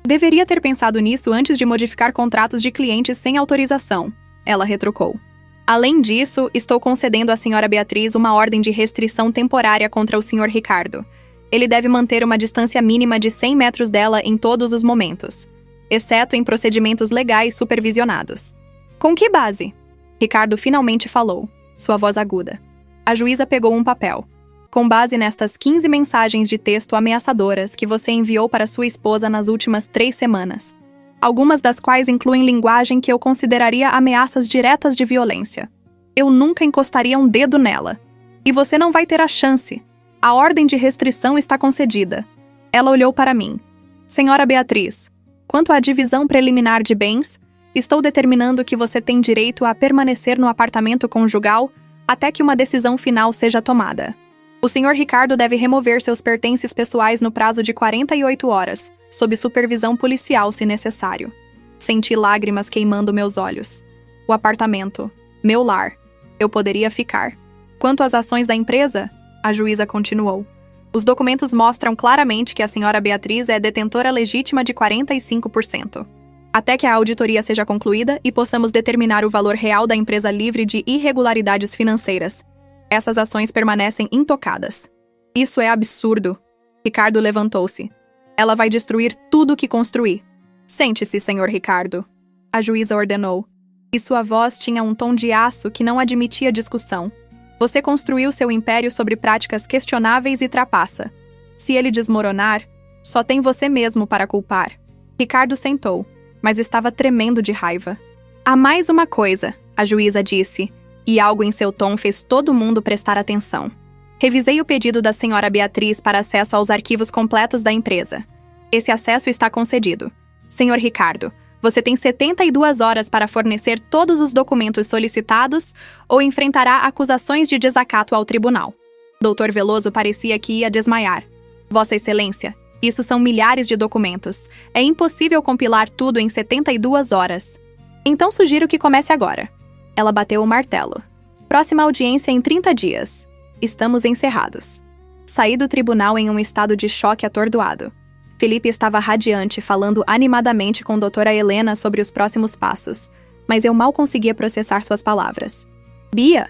Deveria ter pensado nisso antes de modificar contratos de clientes sem autorização, ela retrucou. Além disso, estou concedendo à senhora Beatriz uma ordem de restrição temporária contra o senhor Ricardo. Ele deve manter uma distância mínima de 100 metros dela em todos os momentos, exceto em procedimentos legais supervisionados. Com que base? Ricardo finalmente falou, sua voz aguda. A juíza pegou um papel. Com base nestas 15 mensagens de texto ameaçadoras que você enviou para sua esposa nas últimas 3 semanas. Algumas das quais incluem linguagem que eu consideraria ameaças diretas de violência. Eu nunca encostaria um dedo nela. E você não vai ter a chance. A ordem de restrição está concedida. Ela olhou para mim. Senhora Beatriz, quanto à divisão preliminar de bens, estou determinando que você tem direito a permanecer no apartamento conjugal até que uma decisão final seja tomada. O senhor Ricardo deve remover seus pertences pessoais no prazo de 48 horas, sob supervisão policial se necessário. Senti lágrimas queimando meus olhos. O apartamento, meu lar, eu poderia ficar. Quanto às ações da empresa, a juíza continuou. Os documentos mostram claramente que a senhora Beatriz é detentora legítima de 45%. Até que a auditoria seja concluída e possamos determinar o valor real da empresa livre de irregularidades financeiras. Essas ações permanecem intocadas. Isso é absurdo. Ricardo levantou-se. Ela vai destruir tudo o que construir. Sente-se, senhor Ricardo. A juíza ordenou. E sua voz tinha um tom de aço que não admitia discussão. Você construiu seu império sobre práticas questionáveis e trapaça. Se ele desmoronar, só tem você mesmo para culpar. Ricardo sentou, mas estava tremendo de raiva. Há mais uma coisa, a juíza disse, e algo em seu tom fez todo mundo prestar atenção. Revisei o pedido da senhora Beatriz para acesso aos arquivos completos da empresa. Esse acesso está concedido. Senhor Ricardo, você tem 72 horas para fornecer todos os documentos solicitados ou enfrentará acusações de desacato ao tribunal. Dr. Veloso parecia que ia desmaiar. Vossa Excelência, isso são milhares de documentos. É impossível compilar tudo em 72 horas. Então sugiro que comece agora. Ela bateu o martelo. Próxima audiência em 30 dias. Estamos encerrados. Saí do tribunal em um estado de choque atordoado. Felipe estava radiante, falando animadamente com doutora Helena sobre os próximos passos, mas eu mal conseguia processar suas palavras. Bia?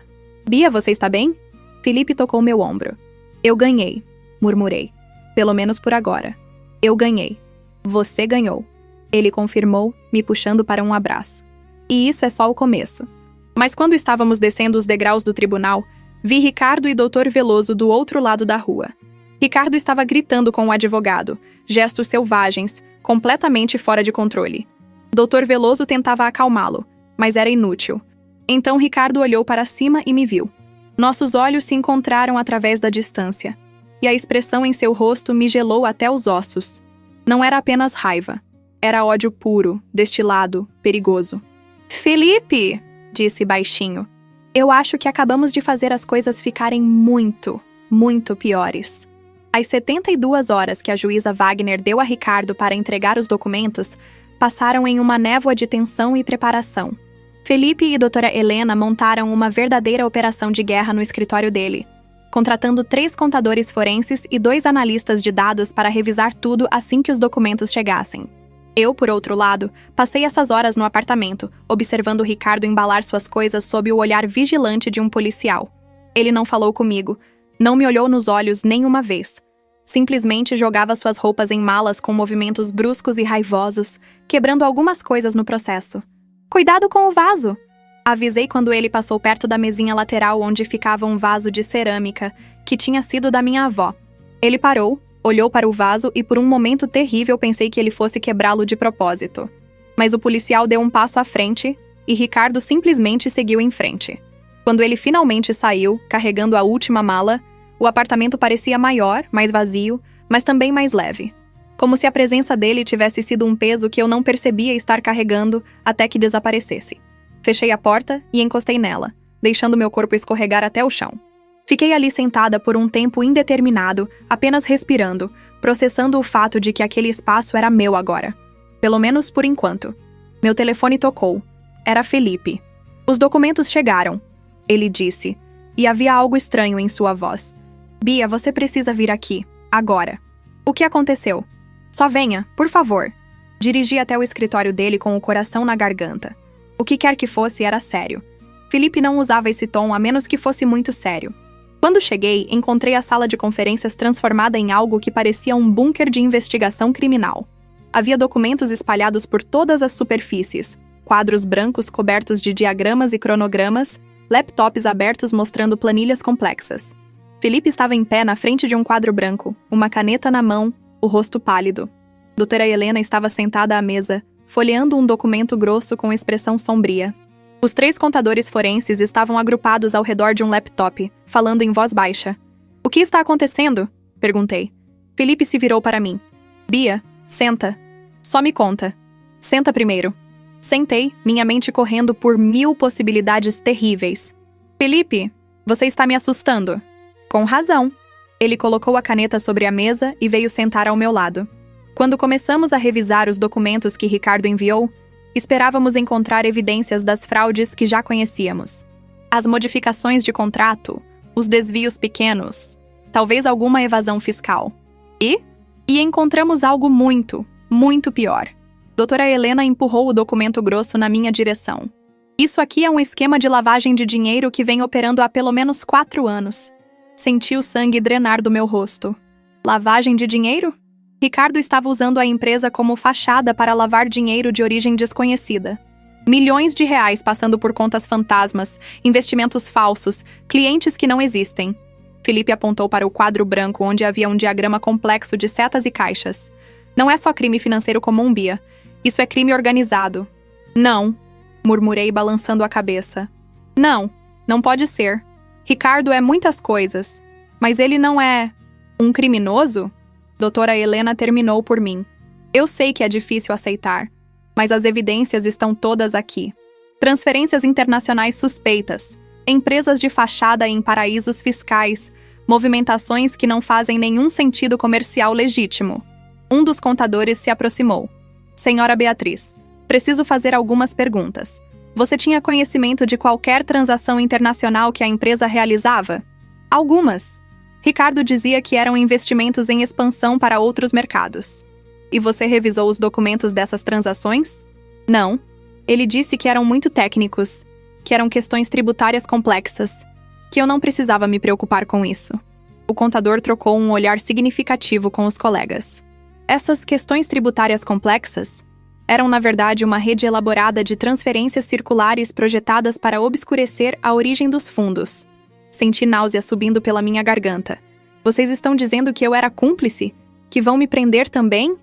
Bia, você está bem? Felipe tocou meu ombro. Eu ganhei, murmurei. Pelo menos por agora. Eu ganhei. Você ganhou. Ele confirmou, me puxando para um abraço. E isso é só o começo. Mas quando estávamos descendo os degraus do tribunal, vi Ricardo e Dr. Veloso do outro lado da rua. Ricardo estava gritando com o advogado, gestos selvagens, completamente fora de controle. Dr. Veloso tentava acalmá-lo, mas era inútil. Então Ricardo olhou para cima e me viu. Nossos olhos se encontraram através da distância, e a expressão em seu rosto me gelou até os ossos. Não era apenas raiva. Era ódio puro, destilado, perigoso. Felipe! Disse baixinho. Eu acho que acabamos de fazer as coisas ficarem muito, muito piores. As 72 horas que a juíza Wagner deu a Ricardo para entregar os documentos passaram em uma névoa de tensão e preparação. Felipe e doutora Helena montaram uma verdadeira operação de guerra no escritório dele, contratando 3 contadores forenses e 2 analistas de dados para revisar tudo assim que os documentos chegassem. Eu, por outro lado, passei essas horas no apartamento, observando Ricardo embalar suas coisas sob o olhar vigilante de um policial. Ele não falou comigo, não me olhou nos olhos nenhuma vez. Simplesmente jogava suas roupas em malas com movimentos bruscos e raivosos, quebrando algumas coisas no processo. "Cuidado com o vaso!" Avisei quando ele passou perto da mesinha lateral onde ficava um vaso de cerâmica, que tinha sido da minha avó. Ele parou, olhou para o vaso e por um momento terrível pensei que ele fosse quebrá-lo de propósito. Mas o policial deu um passo à frente e Ricardo simplesmente seguiu em frente. Quando ele finalmente saiu, carregando a última mala, o apartamento parecia maior, mais vazio, mas também mais leve. Como se a presença dele tivesse sido um peso que eu não percebia estar carregando até que desaparecesse. Fechei a porta e encostei nela, deixando meu corpo escorregar até o chão. Fiquei ali sentada por um tempo indeterminado, apenas respirando, processando o fato de que aquele espaço era meu agora. Pelo menos por enquanto. Meu telefone tocou. Era Felipe. "Os documentos chegaram", ele disse, e havia algo estranho em sua voz. "Bia, você precisa vir aqui, agora." "O que aconteceu?" "Só venha, por favor." Dirigi até o escritório dele com o coração na garganta. O que quer que fosse era sério. Felipe não usava esse tom a menos que fosse muito sério. Quando cheguei, encontrei a sala de conferências transformada em algo que parecia um bunker de investigação criminal. Havia documentos espalhados por todas as superfícies, quadros brancos cobertos de diagramas e cronogramas, laptops abertos mostrando planilhas complexas. Felipe estava em pé na frente de um quadro branco, uma caneta na mão, o rosto pálido. Doutora Helena estava sentada à mesa, folheando um documento grosso com expressão sombria. Os 3 contadores forenses estavam agrupados ao redor de um laptop, falando em voz baixa. "O que está acontecendo?" perguntei. Felipe se virou para mim. "Bia, senta. Só me conta. Senta primeiro." Sentei, minha mente correndo por 1000 possibilidades terríveis. "Felipe, você está me assustando." "Com razão." Ele colocou a caneta sobre a mesa e veio sentar ao meu lado. Quando começamos a revisar os documentos que Ricardo enviou, esperávamos encontrar evidências das fraudes que já conhecíamos. As modificações de contrato, os desvios pequenos, talvez alguma evasão fiscal. E encontramos algo muito, muito pior. Doutora Helena empurrou o documento grosso na minha direção. "Isso aqui é um esquema de lavagem de dinheiro que vem operando há pelo menos 4 anos. Senti o sangue drenar do meu rosto. Lavagem de dinheiro? Ricardo estava usando a empresa como fachada para lavar dinheiro de origem desconhecida. Milhões de reais passando por contas fantasmas, investimentos falsos, clientes que não existem. Felipe apontou para o quadro branco onde havia um diagrama complexo de setas e caixas. "Não é só crime financeiro comum, Bia. Isso é crime organizado." "Não", murmurei balançando a cabeça. "Não, não pode ser. Ricardo é muitas coisas, mas ele não é um criminoso?" Doutora Helena terminou por mim. "Eu sei que é difícil aceitar, mas as evidências estão todas aqui. Transferências internacionais suspeitas, empresas de fachada em paraísos fiscais, movimentações que não fazem nenhum sentido comercial legítimo." Um dos contadores se aproximou. "Senhora Beatriz, preciso fazer algumas perguntas. Você tinha conhecimento de qualquer transação internacional que a empresa realizava?" "Algumas. Ricardo dizia que eram investimentos em expansão para outros mercados." "E você revisou os documentos dessas transações?" "Não. Ele disse que eram muito técnicos, que eram questões tributárias complexas, que eu não precisava me preocupar com isso." O contador trocou um olhar significativo com os colegas. Essas questões tributárias complexas eram, na verdade, uma rede elaborada de transferências circulares projetadas para obscurecer a origem dos fundos. Senti náusea subindo pela minha garganta. "Vocês estão dizendo que eu era cúmplice? Que vão me prender também?"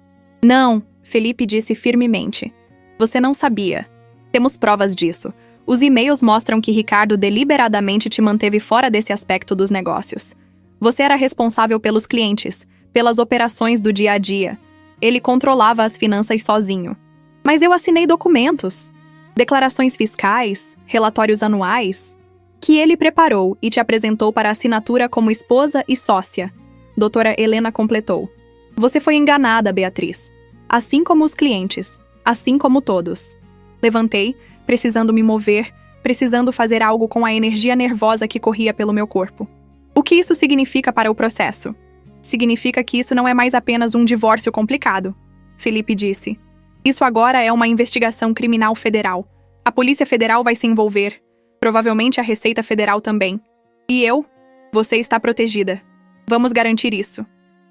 "Não", Felipe disse firmemente. "Você não sabia. Temos provas disso. Os e-mails mostram que Ricardo deliberadamente te manteve fora desse aspecto dos negócios. Você era responsável pelos clientes, pelas operações do dia a dia. Ele controlava as finanças sozinho. Mas eu assinei documentos, declarações fiscais, relatórios anuais, que ele preparou e te apresentou para assinatura como esposa e sócia." Doutora Helena completou. "Você foi enganada, Beatriz. Assim como os clientes. Assim como todos." Levantei, precisando me mover, precisando fazer algo com a energia nervosa que corria pelo meu corpo. O que isso significa para o processo? Significa que isso não é mais apenas um divórcio complicado, Felipe disse. Isso agora é uma investigação criminal federal. A Polícia Federal vai se envolver, provavelmente a Receita Federal também. E eu? Você está protegida. Vamos garantir isso.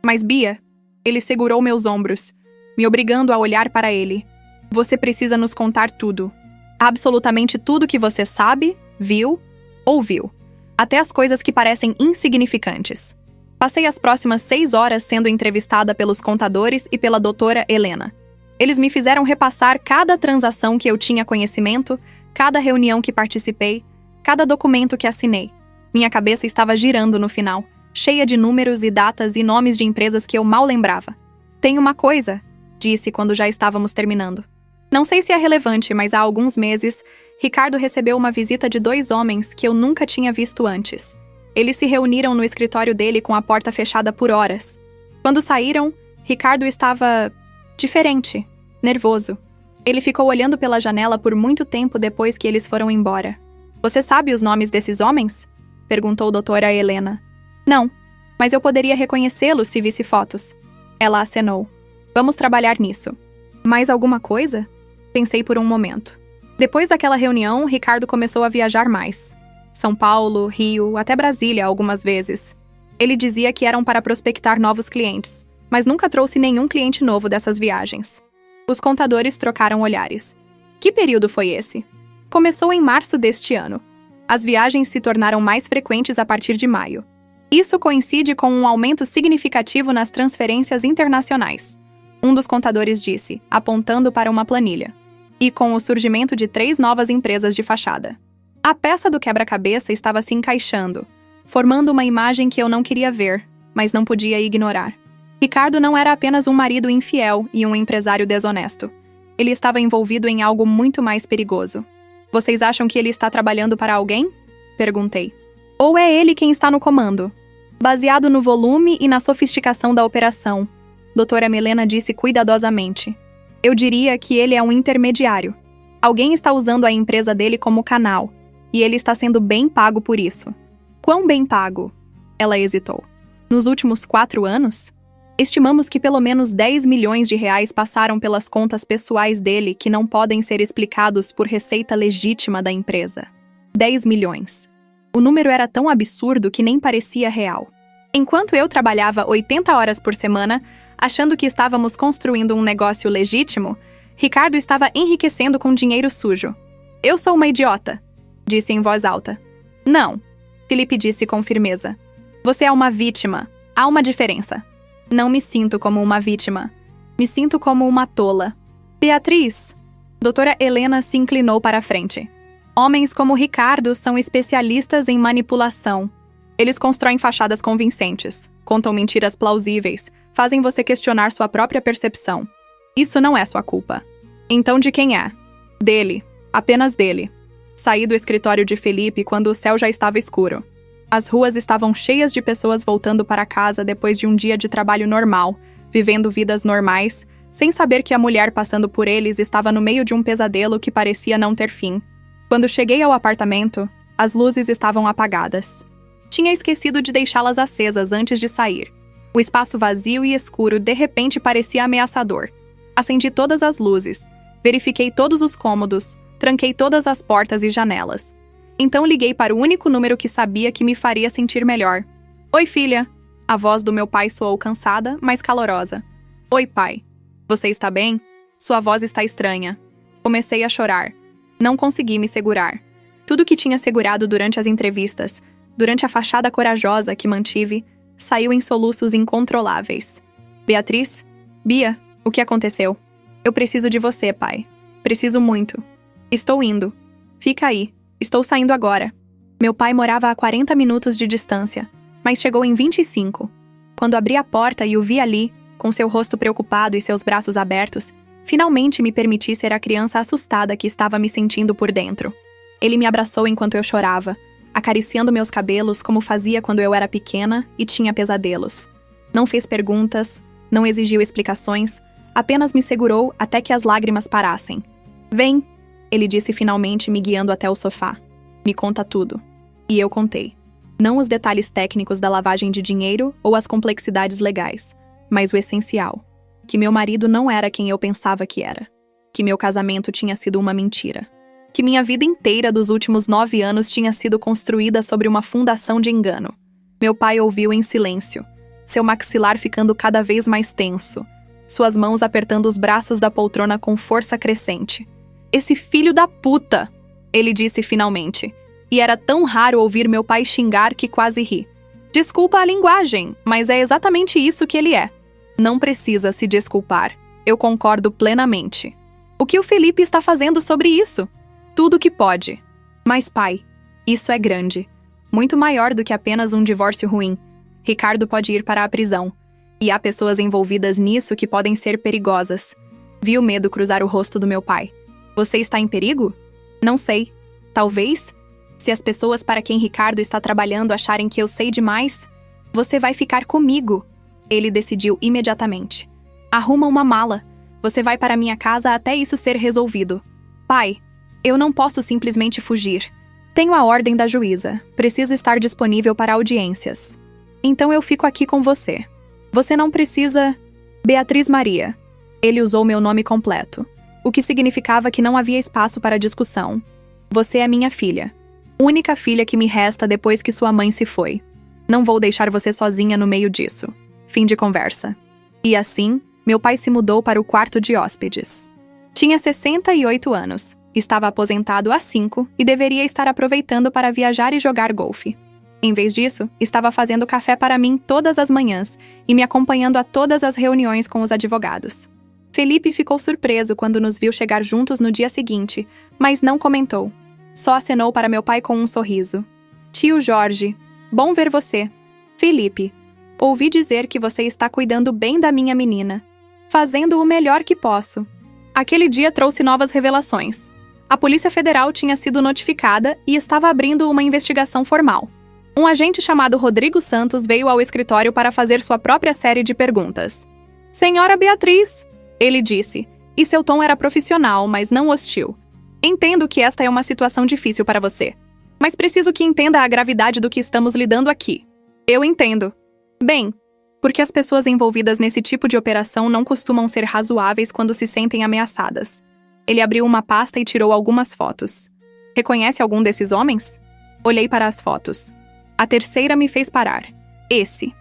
Mas Bia, ele segurou meus ombros, me obrigando a olhar para ele. Você precisa nos contar tudo. Absolutamente tudo que você sabe, viu, ouviu. Até as coisas que parecem insignificantes. Passei as próximas 6 horas sendo entrevistada pelos contadores e pela doutora Helena. Eles me fizeram repassar cada transação que eu tinha conhecimento, cada reunião que participei, cada documento que assinei. Minha cabeça estava girando no final, cheia de números e datas e nomes de empresas que eu mal lembrava. Tem uma coisa, disse quando já estávamos terminando. Não sei se é relevante, mas há alguns meses, Ricardo recebeu uma visita de 2 homens que eu nunca tinha visto antes. Eles se reuniram no escritório dele com a porta fechada por horas. Quando saíram, Ricardo estava diferente, nervoso. Ele ficou olhando pela janela por muito tempo depois que eles foram embora. Você sabe os nomes desses homens? Perguntou a doutora Helena. Não, mas eu poderia reconhecê-los se visse fotos. Ela acenou. Vamos trabalhar nisso. Mais alguma coisa? Pensei por um momento. Depois daquela reunião, Ricardo começou a viajar mais. São Paulo, Rio, até Brasília algumas vezes. Ele dizia que eram para prospectar novos clientes, mas nunca trouxe nenhum cliente novo dessas viagens. Os contadores trocaram olhares. Que período foi esse? Começou em março deste ano. As viagens se tornaram mais frequentes a partir de maio. Isso coincide com um aumento significativo nas transferências internacionais. Um dos contadores disse, apontando para uma planilha. E com o surgimento de 3 novas empresas de fachada. A peça do quebra-cabeça estava se encaixando, formando uma imagem que eu não queria ver, mas não podia ignorar. Ricardo não era apenas um marido infiel e um empresário desonesto. Ele estava envolvido em algo muito mais perigoso. Vocês acham que ele está trabalhando para alguém? Perguntei. Ou é ele quem está no comando? Baseado no volume e na sofisticação da operação, doutora Helena disse cuidadosamente. Eu diria que ele é um intermediário. Alguém está usando a empresa dele como canal, e ele está sendo bem pago por isso. Quão bem pago? Ela hesitou. Nos últimos 4 anos? Estimamos que pelo menos 10 milhões de reais passaram pelas contas pessoais dele que não podem ser explicados por receita legítima da empresa. 10 milhões. O número era tão absurdo que nem parecia real. Enquanto eu trabalhava 80 horas por semana, achando que estávamos construindo um negócio legítimo, Ricardo estava enriquecendo com dinheiro sujo. Eu sou uma idiota, disse em voz alta. Não, Felipe disse com firmeza. Você é uma vítima. Há uma diferença. Não me sinto como uma vítima. Me sinto como uma tola. Beatriz! Doutora Helena se inclinou para a frente. Homens como Ricardo são especialistas em manipulação. Eles constroem fachadas convincentes, contam mentiras plausíveis, fazem você questionar sua própria percepção. Isso não é sua culpa. Então de quem é? Dele. Apenas dele. Saí do escritório de Felipe quando o céu já estava escuro. As ruas estavam cheias de pessoas voltando para casa depois de um dia de trabalho normal, vivendo vidas normais, sem saber que a mulher passando por eles estava no meio de um pesadelo que parecia não ter fim. Quando cheguei ao apartamento, as luzes estavam apagadas. Tinha esquecido de deixá-las acesas antes de sair. O espaço vazio e escuro de repente parecia ameaçador. Acendi todas as luzes, verifiquei todos os cômodos, tranquei todas as portas e janelas. Então liguei para o único número que sabia que me faria sentir melhor. Oi, filha. A voz do meu pai soou cansada, mas calorosa. Oi, pai. Você está bem? Sua voz está estranha. Comecei a chorar. Não consegui me segurar. Tudo que tinha segurado durante as entrevistas, durante a fachada corajosa que mantive, saiu em soluços incontroláveis. Beatriz? Bia, o que aconteceu? Eu preciso de você, pai. Preciso muito. Estou indo. Fica aí. Estou saindo agora. Meu pai morava a 40 minutos de distância, mas chegou em 25. Quando abri a porta e o vi ali, com seu rosto preocupado e seus braços abertos, finalmente me permiti ser a criança assustada que estava me sentindo por dentro. Ele me abraçou enquanto eu chorava, acariciando meus cabelos como fazia quando eu era pequena e tinha pesadelos. Não fez perguntas, não exigiu explicações, apenas me segurou até que as lágrimas parassem. Vem, Ele disse finalmente, me guiando até o sofá. Me conta tudo. E eu contei. Não os detalhes técnicos da lavagem de dinheiro ou as complexidades legais, mas o essencial. Que meu marido não era quem eu pensava que era. Que meu casamento tinha sido uma mentira. Que minha vida inteira dos últimos 9 anos tinha sido construída sobre uma fundação de engano. Meu pai ouviu em silêncio, seu maxilar ficando cada vez mais tenso, suas mãos apertando os braços da poltrona com força crescente. Esse filho da puta! Ele disse finalmente. E era tão raro ouvir meu pai xingar que quase ri. Desculpa a linguagem, mas é exatamente isso que ele é. Não precisa se desculpar. Eu concordo plenamente. O que o Felipe está fazendo sobre isso? Tudo que pode. Mas, pai, isso é grande. Muito maior do que apenas um divórcio ruim. Ricardo pode ir para a prisão. E há pessoas envolvidas nisso que podem ser perigosas. Vi o medo cruzar o rosto do meu pai. Você está em perigo? Não sei. Talvez, se as pessoas para quem Ricardo está trabalhando acharem que eu sei demais, você vai ficar comigo. Ele decidiu imediatamente. Arruma uma mala. Você vai para minha casa até isso ser resolvido. Pai, eu não posso simplesmente fugir. Tenho a ordem da juíza. Preciso estar disponível para audiências. Então eu fico aqui com você. Você não precisa... Beatriz Maria. Ele usou meu nome completo, o que significava que não havia espaço para discussão. Você é minha filha. Única filha que me resta depois que sua mãe se foi. Não vou deixar você sozinha no meio disso. Fim de conversa. E assim, meu pai se mudou para o quarto de hóspedes. Tinha 68 anos. Estava aposentado há 5 e deveria estar aproveitando para viajar e jogar golfe. Em vez disso, estava fazendo café para mim todas as manhãs e me acompanhando a todas as reuniões com os advogados. Felipe ficou surpreso quando nos viu chegar juntos no dia seguinte, mas não comentou. Só acenou para meu pai com um sorriso. Tio Jorge, bom ver você. Felipe, ouvi dizer que você está cuidando bem da minha menina. Fazendo o melhor que posso. Aquele dia trouxe novas revelações. A Polícia Federal tinha sido notificada e estava abrindo uma investigação formal. Um agente chamado Rodrigo Santos veio ao escritório para fazer sua própria série de perguntas. Senhora Beatriz, ele disse, e seu tom era profissional, mas não hostil. Entendo que esta é uma situação difícil para você, mas preciso que entenda a gravidade do que estamos lidando aqui. Eu entendo. Bem, porque as pessoas envolvidas nesse tipo de operação não costumam ser razoáveis quando se sentem ameaçadas. Ele abriu uma pasta e tirou algumas fotos. Reconhece algum desses homens? Olhei para as fotos. A terceira me fez parar. Esse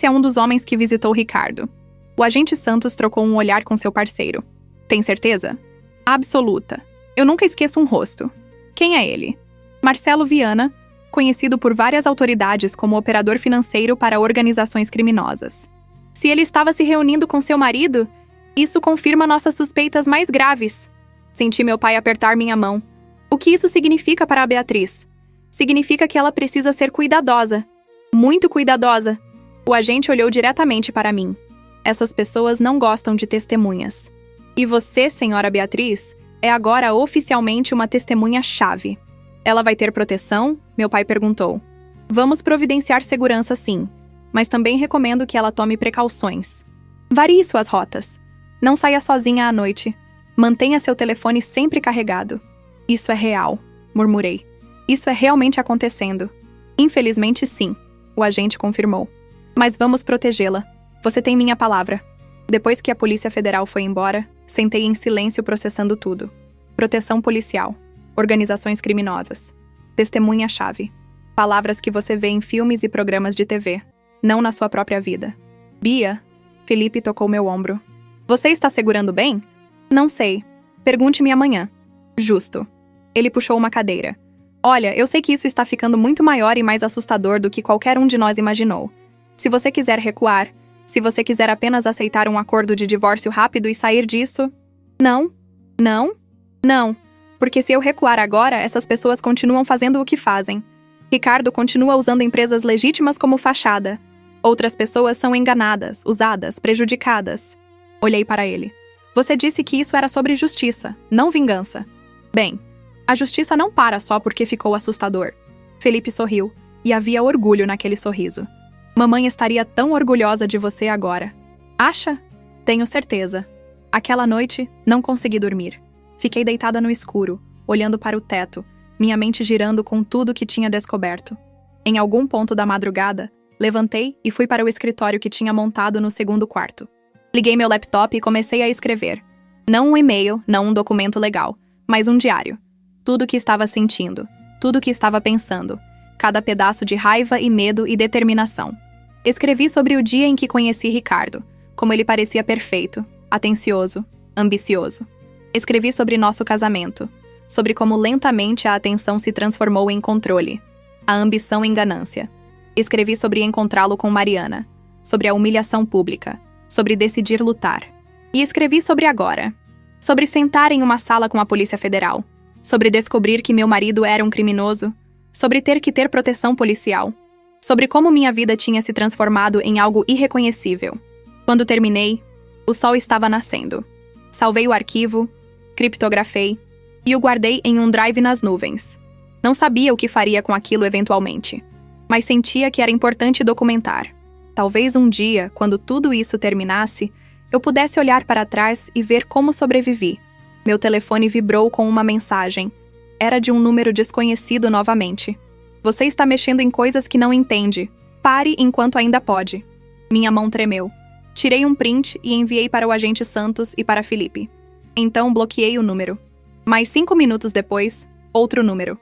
é um dos homens que visitou Ricardo. O agente Santos trocou um olhar com seu parceiro. Tem certeza? Absoluta. Eu nunca esqueço um rosto. Quem é ele? Marcelo Viana, conhecido por várias autoridades como operador financeiro para organizações criminosas. Se ele estava se reunindo com seu marido, isso confirma nossas suspeitas mais graves. Senti meu pai apertar minha mão. O que isso significa para a Beatriz? Significa que ela precisa ser cuidadosa. Muito cuidadosa. O agente olhou diretamente para mim. Essas pessoas não gostam de testemunhas. E você, senhora Beatriz, é agora oficialmente uma testemunha-chave. Ela vai ter proteção? Meu pai perguntou. Vamos providenciar segurança, sim. Mas também recomendo que ela tome precauções. Varie suas rotas. Não saia sozinha à noite. Mantenha seu telefone sempre carregado. Isso é real, murmurei. Isso é realmente acontecendo. Infelizmente, sim, o agente confirmou. Mas vamos protegê-la. Você tem minha palavra. Depois que a Polícia Federal foi embora, sentei em silêncio processando tudo. Proteção policial. Organizações criminosas. Testemunha-chave. Palavras que você vê em filmes e programas de TV, não na sua própria vida. Bia, Felipe tocou meu ombro. Você está segurando bem? Não sei. Pergunte-me amanhã. Justo. Ele puxou uma cadeira. Olha, eu sei que isso está ficando muito maior e mais assustador do que qualquer um de nós imaginou. Se você quiser recuar, se você quiser apenas aceitar um acordo de divórcio rápido e sair disso... Não. Não. Não. Porque se eu recuar agora, essas pessoas continuam fazendo o que fazem. Ricardo continua usando empresas legítimas como fachada. Outras pessoas são enganadas, usadas, prejudicadas. Olhei para ele. Você disse que isso era sobre justiça, não vingança. Bem, a justiça não para só porque ficou assustador. Felipe sorriu, e havia orgulho naquele sorriso. Mamãe estaria tão orgulhosa de você agora. Acha? Tenho certeza. Aquela noite, não consegui dormir. Fiquei deitada no escuro, olhando para o teto, minha mente girando com tudo que tinha descoberto. Em algum ponto da madrugada, levantei e fui para o escritório que tinha montado no segundo quarto. Liguei meu laptop e comecei a escrever. Não um e-mail, não um documento legal, mas um diário. Tudo o que estava sentindo, tudo o que estava pensando, cada pedaço de raiva e medo e determinação. Escrevi sobre o dia em que conheci Ricardo, como ele parecia perfeito, atencioso, ambicioso. Escrevi sobre nosso casamento, sobre como lentamente a atenção se transformou em controle, a ambição em ganância. Escrevi sobre encontrá-lo com Mariana, sobre a humilhação pública, sobre decidir lutar. E escrevi sobre agora, sobre sentar em uma sala com a Polícia Federal, sobre descobrir que meu marido era um criminoso, sobre ter que ter proteção policial, sobre como minha vida tinha se transformado em algo irreconhecível. Quando terminei, o sol estava nascendo. Salvei o arquivo, criptografei e o guardei em um drive nas nuvens. Não sabia o que faria com aquilo eventualmente, mas sentia que era importante documentar. Talvez um dia, quando tudo isso terminasse, eu pudesse olhar para trás e ver como sobrevivi. Meu telefone vibrou com uma mensagem. Era de um número desconhecido novamente. Você está mexendo em coisas que não entende. Pare enquanto ainda pode. Minha mão tremeu. Tirei um print e enviei para o agente Santos e para Felipe. Então bloqueei o número. Mais 5 minutos depois, outro número.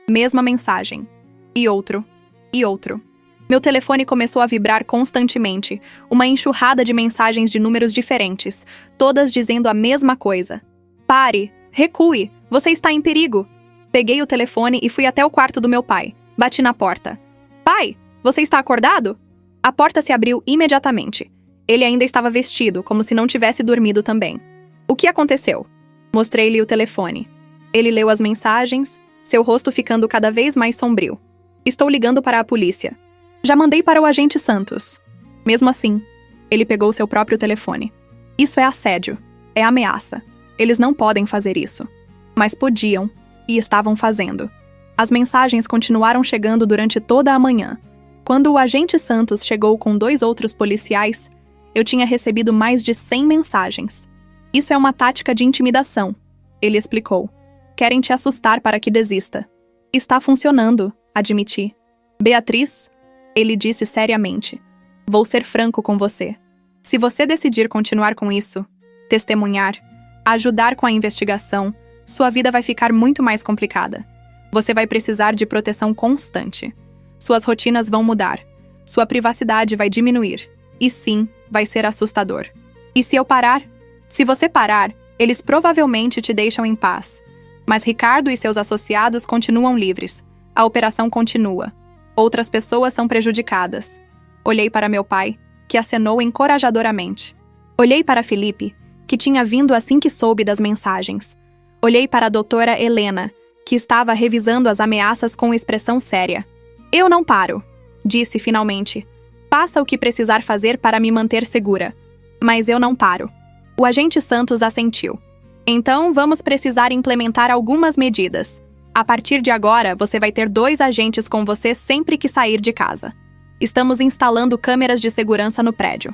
Mesma mensagem. E outro. E outro. Meu telefone começou a vibrar constantemente, uma enxurrada de mensagens de números diferentes, todas dizendo a mesma coisa. Pare! Recue! Você está em perigo! Peguei o telefone e fui até o quarto do meu pai. Bati na porta. Pai, você está acordado? A porta se abriu imediatamente. Ele ainda estava vestido, como se não tivesse dormido também. O que aconteceu? Mostrei-lhe o telefone. Ele leu as mensagens, seu rosto ficando cada vez mais sombrio. Estou ligando para a polícia. Já mandei para o agente Santos. Mesmo assim, ele pegou seu próprio telefone. Isso é assédio. É ameaça. Eles não podem fazer isso. Mas podiam, e estavam fazendo. As mensagens continuaram chegando durante toda a manhã. Quando o agente Santos chegou com 2 outros policiais, eu tinha recebido mais de 100 mensagens. Isso é uma tática de intimidação, ele explicou. Querem te assustar para que desista. Está funcionando, admiti. Beatriz, ele disse seriamente, vou ser franco com você. Se você decidir continuar com isso, testemunhar, ajudar com a investigação, sua vida vai ficar muito mais complicada. Você vai precisar de proteção constante. Suas rotinas vão mudar. Sua privacidade vai diminuir. E sim, vai ser assustador. E se eu parar? Se você parar, eles provavelmente te deixam em paz. Mas Ricardo e seus associados continuam livres. A operação continua. Outras pessoas são prejudicadas. Olhei para meu pai, que acenou encorajadoramente. Olhei para Felipe, que tinha vindo assim que soube das mensagens. Olhei para a doutora Helena, que estava revisando as ameaças com expressão séria. Eu não paro, disse finalmente. Faça o que precisar fazer para me manter segura. Mas eu não paro. O agente Santos assentiu. Então, vamos precisar implementar algumas medidas. A partir de agora, você vai ter 2 agentes com você sempre que sair de casa. Estamos instalando câmeras de segurança no prédio.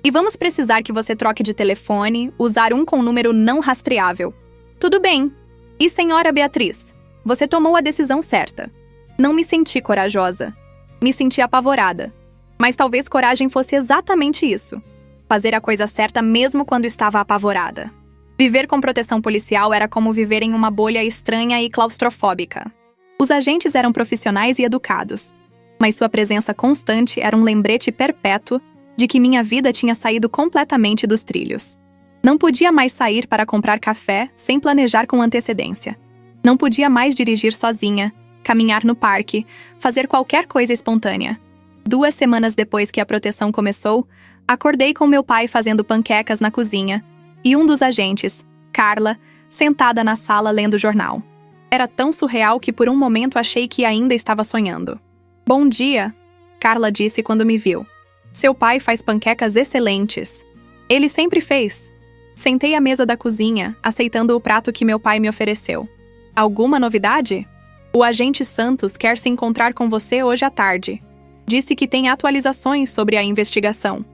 E vamos precisar que você troque de telefone, usar um com número não rastreável. Tudo bem. E senhora Beatriz, você tomou a decisão certa. Não me senti corajosa. Me senti apavorada. Mas talvez coragem fosse exatamente isso. Fazer a coisa certa mesmo quando estava apavorada. Viver com proteção policial era como viver em uma bolha estranha e claustrofóbica. Os agentes eram profissionais e educados, mas sua presença constante era um lembrete perpétuo de que minha vida tinha saído completamente dos trilhos. Não podia mais sair para comprar café sem planejar com antecedência. Não podia mais dirigir sozinha, caminhar no parque, fazer qualquer coisa espontânea. 2 semanas depois que a proteção começou, acordei com meu pai fazendo panquecas na cozinha e um dos agentes, Carla, sentada na sala lendo jornal. Era tão surreal que por um momento achei que ainda estava sonhando. Bom dia, Carla disse quando me viu. Seu pai faz panquecas excelentes. Ele sempre fez. Sentei à mesa da cozinha, aceitando o prato que meu pai me ofereceu. Alguma novidade? O agente Santos quer se encontrar com você hoje à tarde. Disse que tem atualizações sobre a investigação.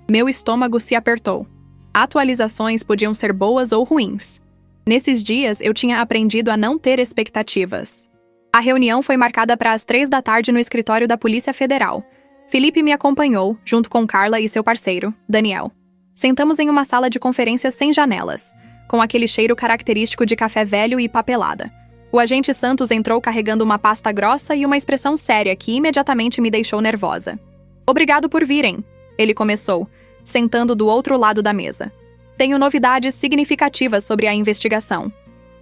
Meu estômago se apertou. Atualizações podiam ser boas ou ruins. Nesses dias, eu tinha aprendido a não ter expectativas. A reunião foi marcada para as 3 da tarde no escritório da Polícia Federal. Felipe me acompanhou, junto com Carla e seu parceiro, Daniel. Sentamos em uma sala de conferências sem janelas, com aquele cheiro característico de café velho e papelada. O agente Santos entrou carregando uma pasta grossa e uma expressão séria que imediatamente me deixou nervosa. "Obrigado por virem", ele começou, sentando do outro lado da mesa. "Tenho novidades significativas sobre a investigação."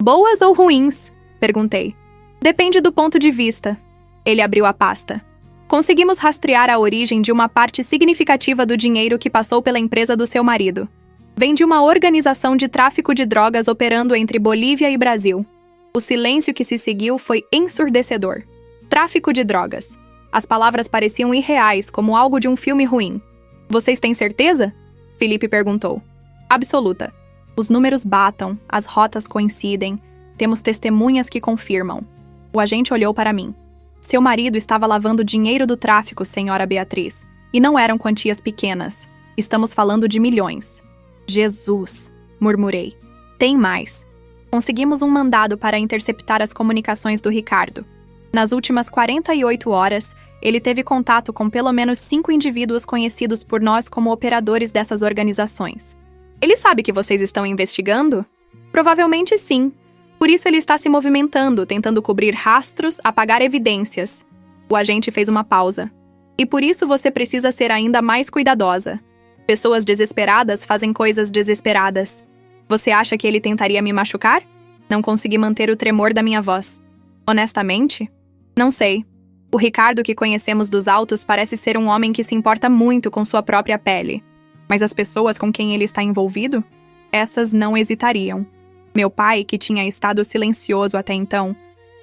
"Boas ou ruins?", perguntei. "Depende do ponto de vista." Ele abriu a pasta. "Conseguimos rastrear a origem de uma parte significativa do dinheiro que passou pela empresa do seu marido. Vem de uma organização de tráfico de drogas operando entre Bolívia e Brasil." O silêncio que se seguiu foi ensurdecedor. Tráfico de drogas. As palavras pareciam irreais, como algo de um filme ruim. "Vocês têm certeza?", Felipe perguntou. "Absoluta. Os números batam, as rotas coincidem, temos testemunhas que confirmam." O agente olhou para mim. "Seu marido estava lavando dinheiro do tráfico, senhora Beatriz. E não eram quantias pequenas. Estamos falando de milhões." "Jesus", murmurei. "Tem mais. Conseguimos um mandado para interceptar as comunicações do Ricardo. Nas últimas 48 horas, ele teve contato com pelo menos 5 indivíduos conhecidos por nós como operadores dessas organizações." "Ele sabe que vocês estão investigando?" "Provavelmente sim. Por isso ele está se movimentando, tentando cobrir rastros, apagar evidências." O agente fez uma pausa. "E por isso você precisa ser ainda mais cuidadosa. Pessoas desesperadas fazem coisas desesperadas. Você acha que ele tentaria me machucar?" Não consegui manter o tremor da minha voz. "Honestamente? Não sei. O Ricardo que conhecemos dos autos parece ser um homem que se importa muito com sua própria pele. Mas as pessoas com quem ele está envolvido? Essas não hesitariam." Meu pai, que tinha estado silencioso até então,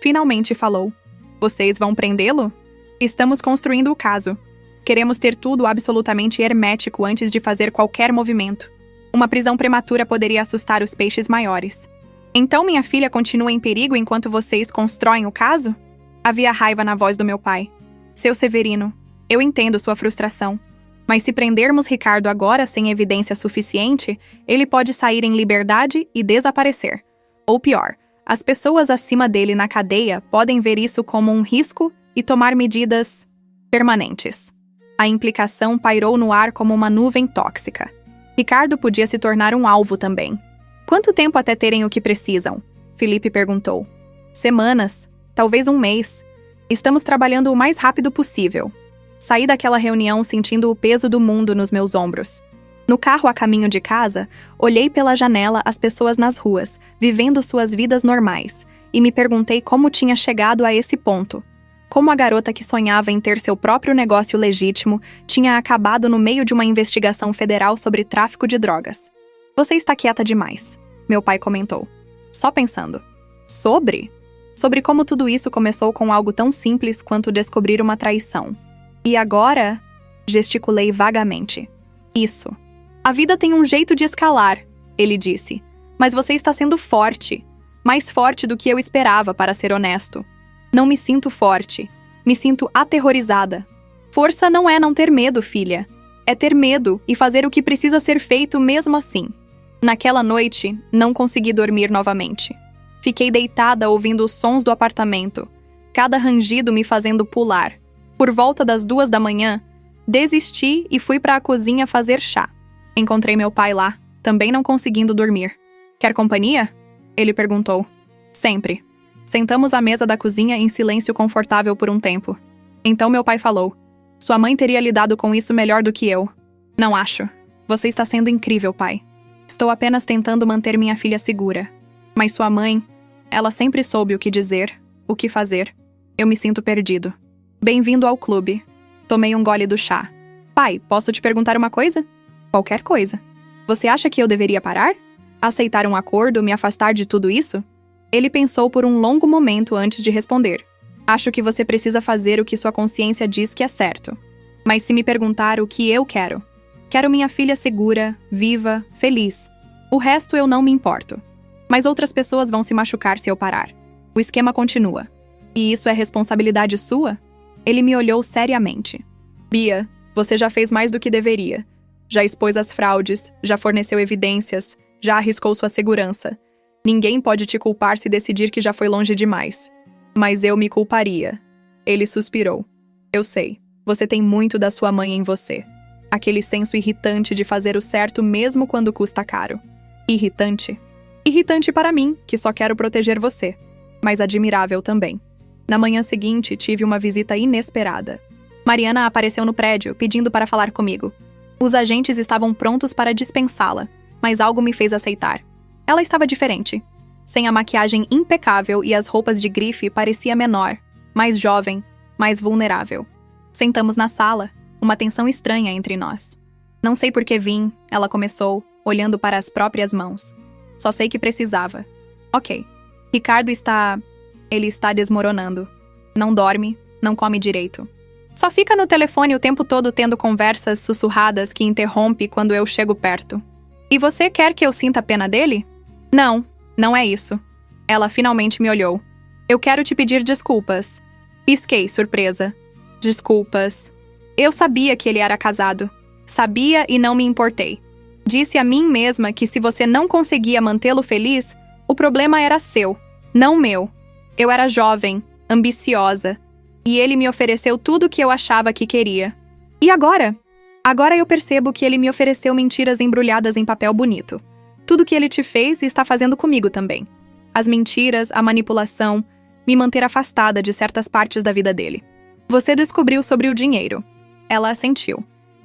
finalmente falou. "Vocês vão prendê-lo? Estamos construindo o caso. Queremos ter tudo absolutamente hermético antes de fazer qualquer movimento. Uma prisão prematura poderia assustar os peixes maiores." "Então minha filha continua em perigo enquanto vocês constroem o caso?" Havia raiva na voz do meu pai. "Seu Severino, eu entendo sua frustração. Mas se prendermos Ricardo agora sem evidência suficiente, ele pode sair em liberdade e desaparecer. Ou pior, as pessoas acima dele na cadeia podem ver isso como um risco e tomar medidas permanentes." A implicação pairou no ar como uma nuvem tóxica. Ricardo podia se tornar um alvo também. "Quanto tempo até terem o que precisam?", Felipe perguntou. "Semanas, talvez um mês. Estamos trabalhando o mais rápido possível." Saí daquela reunião sentindo o peso do mundo nos meus ombros. No carro a caminho de casa, olhei pela janela as pessoas nas ruas, vivendo suas vidas normais, e me perguntei como tinha chegado a esse ponto. Como a garota que sonhava em ter seu próprio negócio legítimo tinha acabado no meio de uma investigação federal sobre tráfico de drogas. "Você está quieta demais", meu pai comentou. "Só pensando." "Sobre?" "Sobre como tudo isso começou com algo tão simples quanto descobrir uma traição." "E agora?", gesticulei vagamente. "Isso. A vida tem um jeito de escalar", ele disse. "Mas você está sendo forte. Mais forte do que eu esperava, para ser honesto." "Não me sinto forte. Me sinto aterrorizada." "Força não é não ter medo, filha. É ter medo e fazer o que precisa ser feito mesmo assim." Naquela noite, não consegui dormir novamente. Fiquei deitada ouvindo os sons do apartamento, cada rangido me fazendo pular. Por volta das 2 da manhã, desisti e fui para a cozinha fazer chá. Encontrei meu pai lá, também não conseguindo dormir. "Quer companhia?", ele perguntou. "Sempre." Sentamos à mesa da cozinha em silêncio confortável por um tempo. Então meu pai falou. "Sua mãe teria lidado com isso melhor do que eu." "Não acho. Você está sendo incrível, pai. Estou apenas tentando manter minha filha segura. Mas sua mãe, ela sempre soube o que dizer, o que fazer. Eu me sinto perdido." "Bem-vindo ao clube." Tomei um gole do chá. "Pai, posso te perguntar uma coisa?" "Qualquer coisa." "Você acha que eu deveria parar? Aceitar um acordo, me afastar de tudo isso?" Ele pensou por um longo momento antes de responder. "Acho que você precisa fazer o que sua consciência diz que é certo. Mas se me perguntar o que eu quero, quero minha filha segura, viva, feliz. O resto eu não me importo. Mas outras pessoas vão se machucar se eu parar. O esquema continua. E isso é responsabilidade sua?" Ele me olhou seriamente. "Bia, você já fez mais do que deveria. Já expôs as fraudes, já forneceu evidências, já arriscou sua segurança. Ninguém pode te culpar se decidir que já foi longe demais. Mas eu me culparia. Ele suspirou. Eu sei, você tem muito da sua mãe em você. Aquele senso irritante de fazer o certo mesmo quando custa caro. Irritante? Irritante para mim, que só quero proteger você. Mas admirável também. Na manhã seguinte, tive uma visita inesperada. Mariana apareceu no prédio, pedindo para falar comigo. Os agentes estavam prontos para dispensá-la, mas algo me fez aceitar. Ela estava diferente. Sem a maquiagem impecável e as roupas de grife, parecia menor, mais jovem, mais vulnerável. Sentamos na sala, uma tensão estranha entre nós. Não sei por que vim, ela começou, olhando para as próprias mãos. Só sei que precisava. Ok. Ricardo está... Ele está desmoronando. Não dorme, não come direito. Só fica no telefone o tempo todo tendo conversas sussurradas que interrompe quando eu chego perto. E você quer que eu sinta pena dele? Não, não é isso. Ela finalmente me olhou. Eu quero te pedir desculpas. Pisquei, surpresa. Desculpas. Eu sabia que ele era casado. Sabia e não me importei. Disse a mim mesma que se você não conseguia mantê-lo feliz, o problema era seu, não meu. Eu era jovem, ambiciosa, e ele me ofereceu tudo o que eu achava que queria. E agora? Agora eu percebo que ele me ofereceu mentiras embrulhadas em papel bonito. Tudo que ele te fez está fazendo comigo também. As mentiras, a manipulação, me manter afastada de certas partes da vida dele. Você descobriu sobre o dinheiro. Ela assentiu.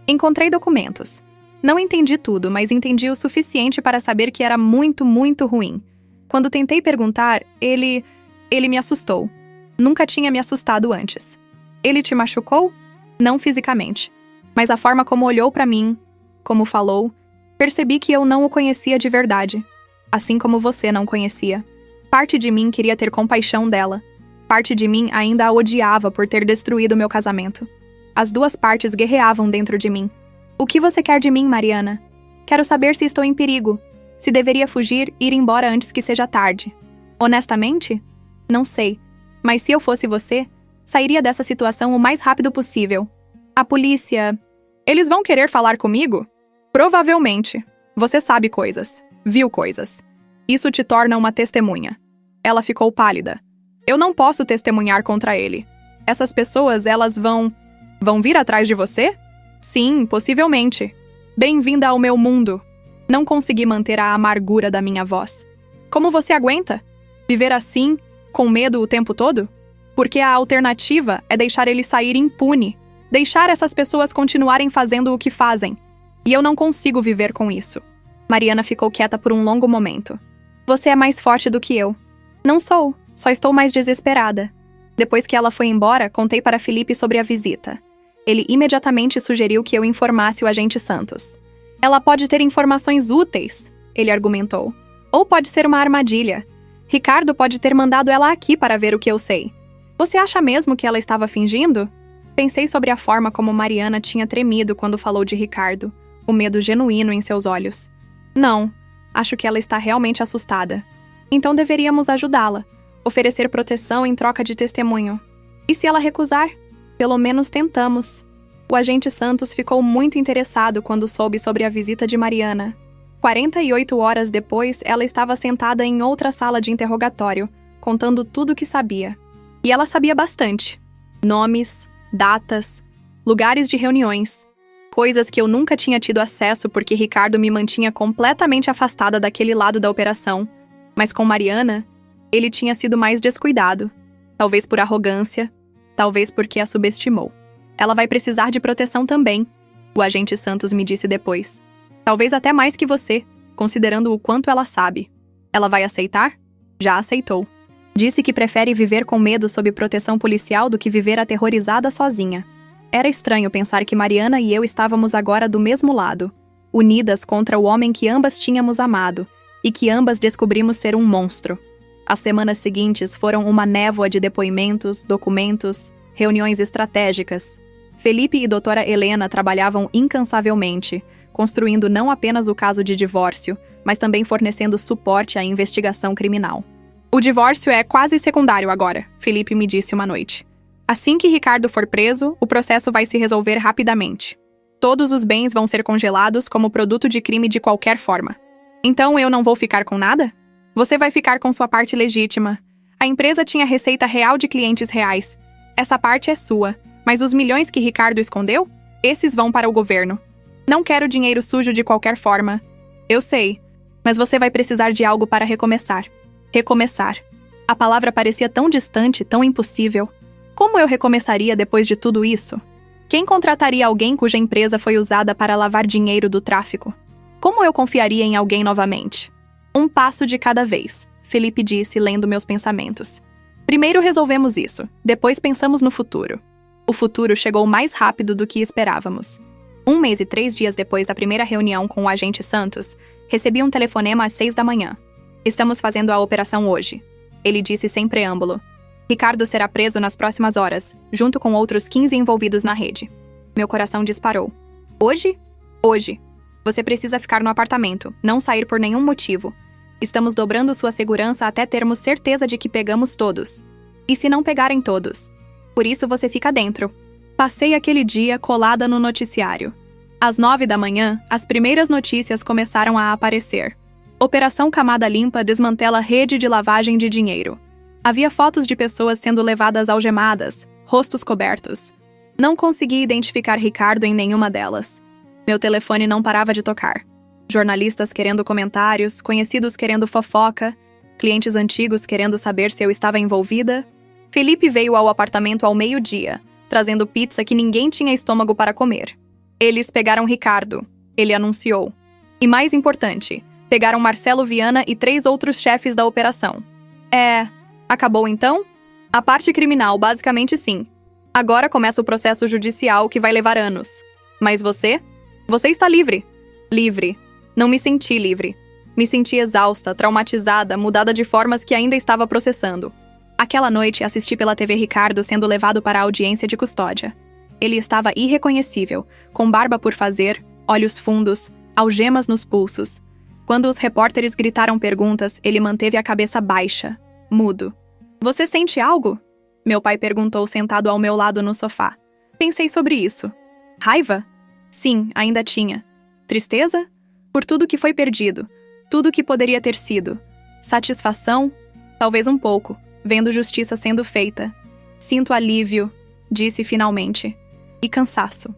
Encontrei documentos. Não entendi tudo, mas entendi o suficiente para saber que era muito, muito ruim. Quando tentei perguntar, ele me assustou. Nunca tinha me assustado antes. Ele te machucou? Não fisicamente. Mas a forma como olhou para mim, como falou, percebi que eu não o conhecia de verdade. Assim como você não conhecia. Parte de mim queria ter compaixão dela. Parte de mim ainda a odiava por ter destruído meu casamento. As duas partes guerreavam dentro de mim. O que você quer de mim, Mariana? Quero saber se estou em perigo. Se deveria fugir, ir embora antes que seja tarde. Honestamente? Não sei. Mas se eu fosse você, sairia dessa situação o mais rápido possível. A polícia... Eles vão querer falar comigo? Provavelmente. Você sabe coisas. Viu coisas. Isso te torna uma testemunha. Ela ficou pálida. Eu não posso testemunhar contra ele. Essas pessoas, elas vão vir atrás de você? Sim, possivelmente. Bem-vinda ao meu mundo. Não consegui manter a amargura da minha voz. Como você aguenta? Viver assim, com medo o tempo todo? Porque a alternativa é deixar ele sair impune. Deixar essas pessoas continuarem fazendo o que fazem. E eu não consigo viver com isso. Mariana ficou quieta por um longo momento. Você é mais forte do que eu. Não sou, só estou mais desesperada. Depois que ela foi embora, contei para Felipe sobre a visita. Ele imediatamente sugeriu que eu informasse o agente Santos. Ela pode ter informações úteis, ele argumentou. Ou pode ser uma armadilha. Ricardo pode ter mandado ela aqui para ver o que eu sei. Você acha mesmo que ela estava fingindo? Pensei sobre a forma como Mariana tinha tremido quando falou de Ricardo, o medo genuíno em seus olhos. Não, acho que ela está realmente assustada. Então deveríamos ajudá-la, oferecer proteção em troca de testemunho. E se ela recusar? Pelo menos tentamos. O agente Santos ficou muito interessado quando soube sobre a visita de Mariana. 48 horas depois, ela estava sentada em outra sala de interrogatório, contando tudo o que sabia. E ela sabia bastante. Nomes, datas, lugares de reuniões. Coisas que eu nunca tinha tido acesso porque Ricardo me mantinha completamente afastada daquele lado da operação. Mas com Mariana, ele tinha sido mais descuidado. Talvez por arrogância, talvez porque a subestimou. Ela vai precisar de proteção também, o agente Santos me disse depois. Talvez até mais que você, considerando o quanto ela sabe. Ela vai aceitar? Já aceitou. Disse que prefere viver com medo sob proteção policial do que viver aterrorizada sozinha. Era estranho pensar que Mariana e eu estávamos agora do mesmo lado, unidas contra o homem que ambas tínhamos amado e que ambas descobrimos ser um monstro. As semanas seguintes foram uma névoa de depoimentos, documentos, reuniões estratégicas. Felipe e doutora Helena trabalhavam incansavelmente, construindo não apenas o caso de divórcio, mas também fornecendo suporte à investigação criminal. O divórcio é quase secundário agora, Felipe me disse uma noite. Assim que Ricardo for preso, o processo vai se resolver rapidamente. Todos os bens vão ser congelados como produto de crime de qualquer forma. Então eu não vou ficar com nada? Você vai ficar com sua parte legítima. A empresa tinha receita real de clientes reais. Essa parte é sua. Mas os milhões que Ricardo escondeu? Esses vão para o governo. Não quero dinheiro sujo de qualquer forma. Eu sei. Mas você vai precisar de algo para recomeçar. Recomeçar. A palavra parecia tão distante, tão impossível. Como eu recomeçaria depois de tudo isso? Quem contrataria alguém cuja empresa foi usada para lavar dinheiro do tráfico? Como eu confiaria em alguém novamente? Um passo de cada vez, Felipe disse, lendo meus pensamentos. Primeiro resolvemos isso, depois pensamos no futuro. O futuro chegou mais rápido do que esperávamos. 1 mês e 3 dias depois da primeira reunião com o agente Santos, recebi um telefonema às 6 da manhã. Estamos fazendo a operação hoje. Ele disse sem preâmbulo. Ricardo será preso nas próximas horas, junto com outros 15 envolvidos na rede. Meu coração disparou. Hoje? Hoje. Você precisa ficar no apartamento, não sair por nenhum motivo. Estamos dobrando sua segurança até termos certeza de que pegamos todos. E se não pegarem todos? Por isso você fica dentro. Passei aquele dia colada no noticiário. Às 9 da manhã, as primeiras notícias começaram a aparecer. Operação Camada Limpa desmantela rede de lavagem de dinheiro. Havia fotos de pessoas sendo levadas algemadas, rostos cobertos. Não consegui identificar Ricardo em nenhuma delas. Meu telefone não parava de tocar. Jornalistas querendo comentários, conhecidos querendo fofoca, clientes antigos querendo saber se eu estava envolvida. Felipe veio ao apartamento ao meio-dia, trazendo pizza que ninguém tinha estômago para comer. Eles pegaram Ricardo, ele anunciou. E mais importante, pegaram Marcelo Viana e 3 outros chefes da operação. Acabou então? A parte criminal, basicamente sim. Agora começa o processo judicial que vai levar anos. Mas você? Você está livre. Livre. Não me senti livre. Me senti exausta, traumatizada, mudada de formas que ainda estava processando. Aquela noite assisti pela TV Ricardo sendo levado para a audiência de custódia. Ele estava irreconhecível, com barba por fazer, olhos fundos, algemas nos pulsos. Quando os repórteres gritaram perguntas, ele manteve a cabeça baixa, mudo. Você sente algo? Meu pai perguntou sentado ao meu lado no sofá. Pensei sobre isso. Raiva? Sim, ainda tinha. Tristeza? Por tudo que foi perdido. Tudo que poderia ter sido. Satisfação? Talvez um pouco, vendo justiça sendo feita. Sinto alívio, disse finalmente. E cansaço.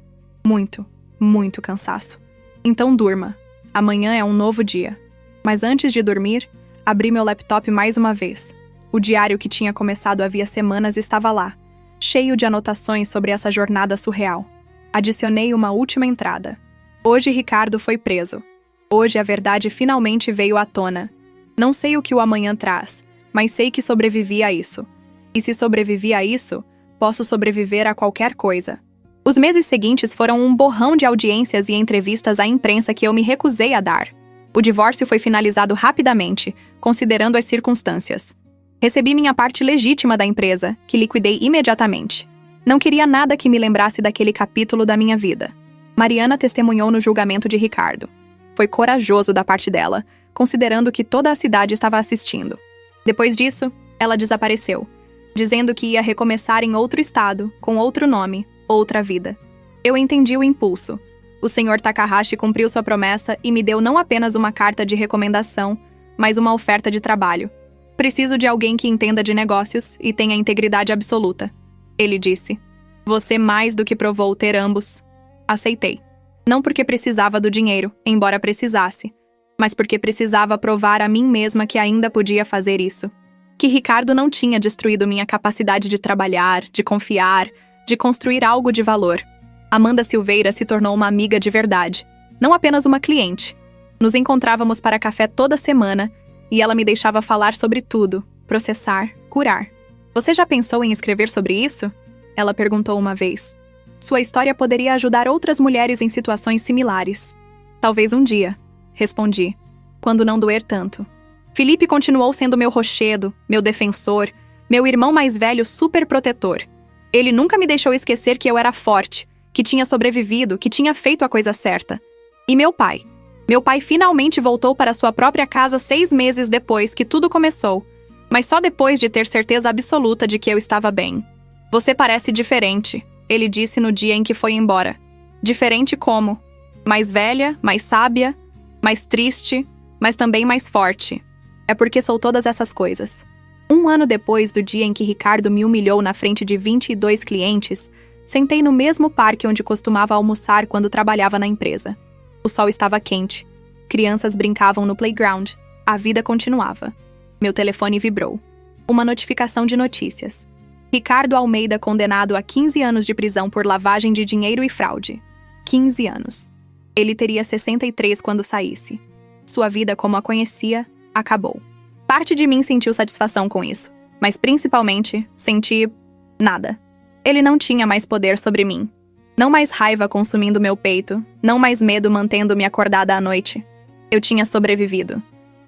Muito, muito cansaço. Então durma. Amanhã é um novo dia. Mas antes de dormir, abri meu laptop mais uma vez. O diário que tinha começado havia semanas estava lá, cheio de anotações sobre essa jornada surreal. Adicionei uma última entrada. Hoje Ricardo foi preso. Hoje a verdade finalmente veio à tona. Não sei o que o amanhã traz, mas sei que sobrevivi a isso. E se sobrevivi a isso, posso sobreviver a qualquer coisa. Os meses seguintes foram um borrão de audiências e entrevistas à imprensa que eu me recusei a dar. O divórcio foi finalizado rapidamente, considerando as circunstâncias. Recebi minha parte legítima da empresa, que liquidei imediatamente. Não queria nada que me lembrasse daquele capítulo da minha vida. Mariana testemunhou no julgamento de Ricardo. Foi corajoso da parte dela, considerando que toda a cidade estava assistindo. Depois disso, ela desapareceu, dizendo que ia recomeçar em outro estado, com outro nome, outra vida. Eu entendi o impulso. O Sr. Takahashi cumpriu sua promessa e me deu não apenas uma carta de recomendação, mas uma oferta de trabalho. Preciso de alguém que entenda de negócios e tenha integridade absoluta. Ele disse. Você mais do que provou ter ambos. Aceitei. Não porque precisava do dinheiro, embora precisasse, mas porque precisava provar a mim mesma que ainda podia fazer isso. Que Ricardo não tinha destruído minha capacidade de trabalhar, de confiar, de construir algo de valor. Amanda Silveira se tornou uma amiga de verdade, não apenas uma cliente. Nos encontrávamos para café toda semana e ela me deixava falar sobre tudo, processar, curar. Você já pensou em escrever sobre isso? Ela perguntou uma vez. Sua história poderia ajudar outras mulheres em situações similares. Talvez um dia, respondi, quando não doer tanto. Felipe continuou sendo meu rochedo, meu defensor, meu irmão mais velho super protetor. Ele nunca me deixou esquecer que eu era forte, que tinha sobrevivido, que tinha feito a coisa certa. E meu pai? Meu pai finalmente voltou para sua própria casa 6 meses depois que tudo começou, mas só depois de ter certeza absoluta de que eu estava bem. Você parece diferente, ele disse no dia em que foi embora. Diferente como? Mais velha, mais sábia, mais triste, mas também mais forte. É porque sou todas essas coisas. 1 ano depois do dia em que Ricardo me humilhou na frente de 22 clientes, sentei no mesmo parque onde costumava almoçar quando trabalhava na empresa. O sol estava quente. Crianças brincavam no playground. A vida continuava. Meu telefone vibrou. Uma notificação de notícias. Ricardo Almeida condenado a 15 anos de prisão por lavagem de dinheiro e fraude. 15 anos. Ele teria 63 quando saísse. Sua vida como a conhecia, acabou. Parte de mim sentiu satisfação com isso, mas principalmente senti nada. Ele não tinha mais poder sobre mim. Não mais raiva consumindo meu peito, não mais medo mantendo-me acordada à noite. Eu tinha sobrevivido.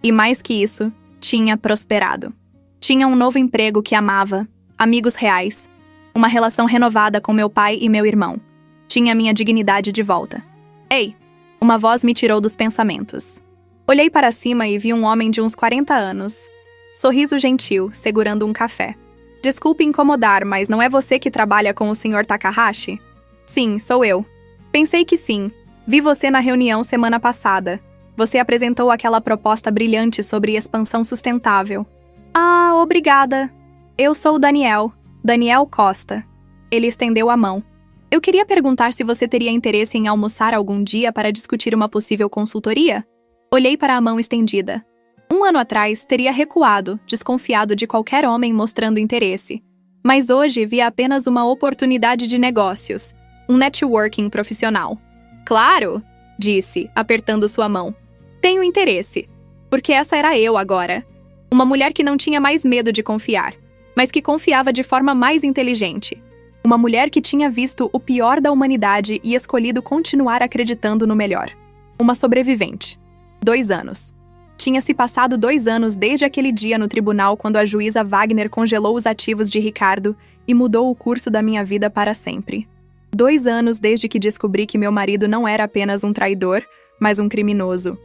E mais que isso, tinha prosperado. Tinha um novo emprego que amava, amigos reais, uma relação renovada com meu pai e meu irmão. Tinha minha dignidade de volta. Ei! Uma voz me tirou dos pensamentos. Olhei para cima e vi um homem de uns 40 anos. Sorriso gentil, segurando um café. Desculpe incomodar, mas não é você que trabalha com o Sr. Takahashi? Sim, sou eu. Pensei que sim. Vi você na reunião semana passada. Você apresentou aquela proposta brilhante sobre expansão sustentável. Ah, obrigada. Eu sou o Daniel. Daniel Costa. Ele estendeu a mão. Eu queria perguntar se você teria interesse em almoçar algum dia para discutir uma possível consultoria? Olhei para a mão estendida. 1 ano atrás, teria recuado, desconfiado de qualquer homem mostrando interesse. Mas hoje vi apenas uma oportunidade de negócios. Um networking profissional. Claro, disse, apertando sua mão. Tenho interesse. Porque essa era eu agora. Uma mulher que não tinha mais medo de confiar, mas que confiava de forma mais inteligente. Uma mulher que tinha visto o pior da humanidade e escolhido continuar acreditando no melhor. Uma sobrevivente. 2 anos. Tinha se passado 2 anos desde aquele dia no tribunal quando a juíza Wagner congelou os ativos de Ricardo e mudou o curso da minha vida para sempre. 2 anos desde que descobri que meu marido não era apenas um traidor, mas um criminoso.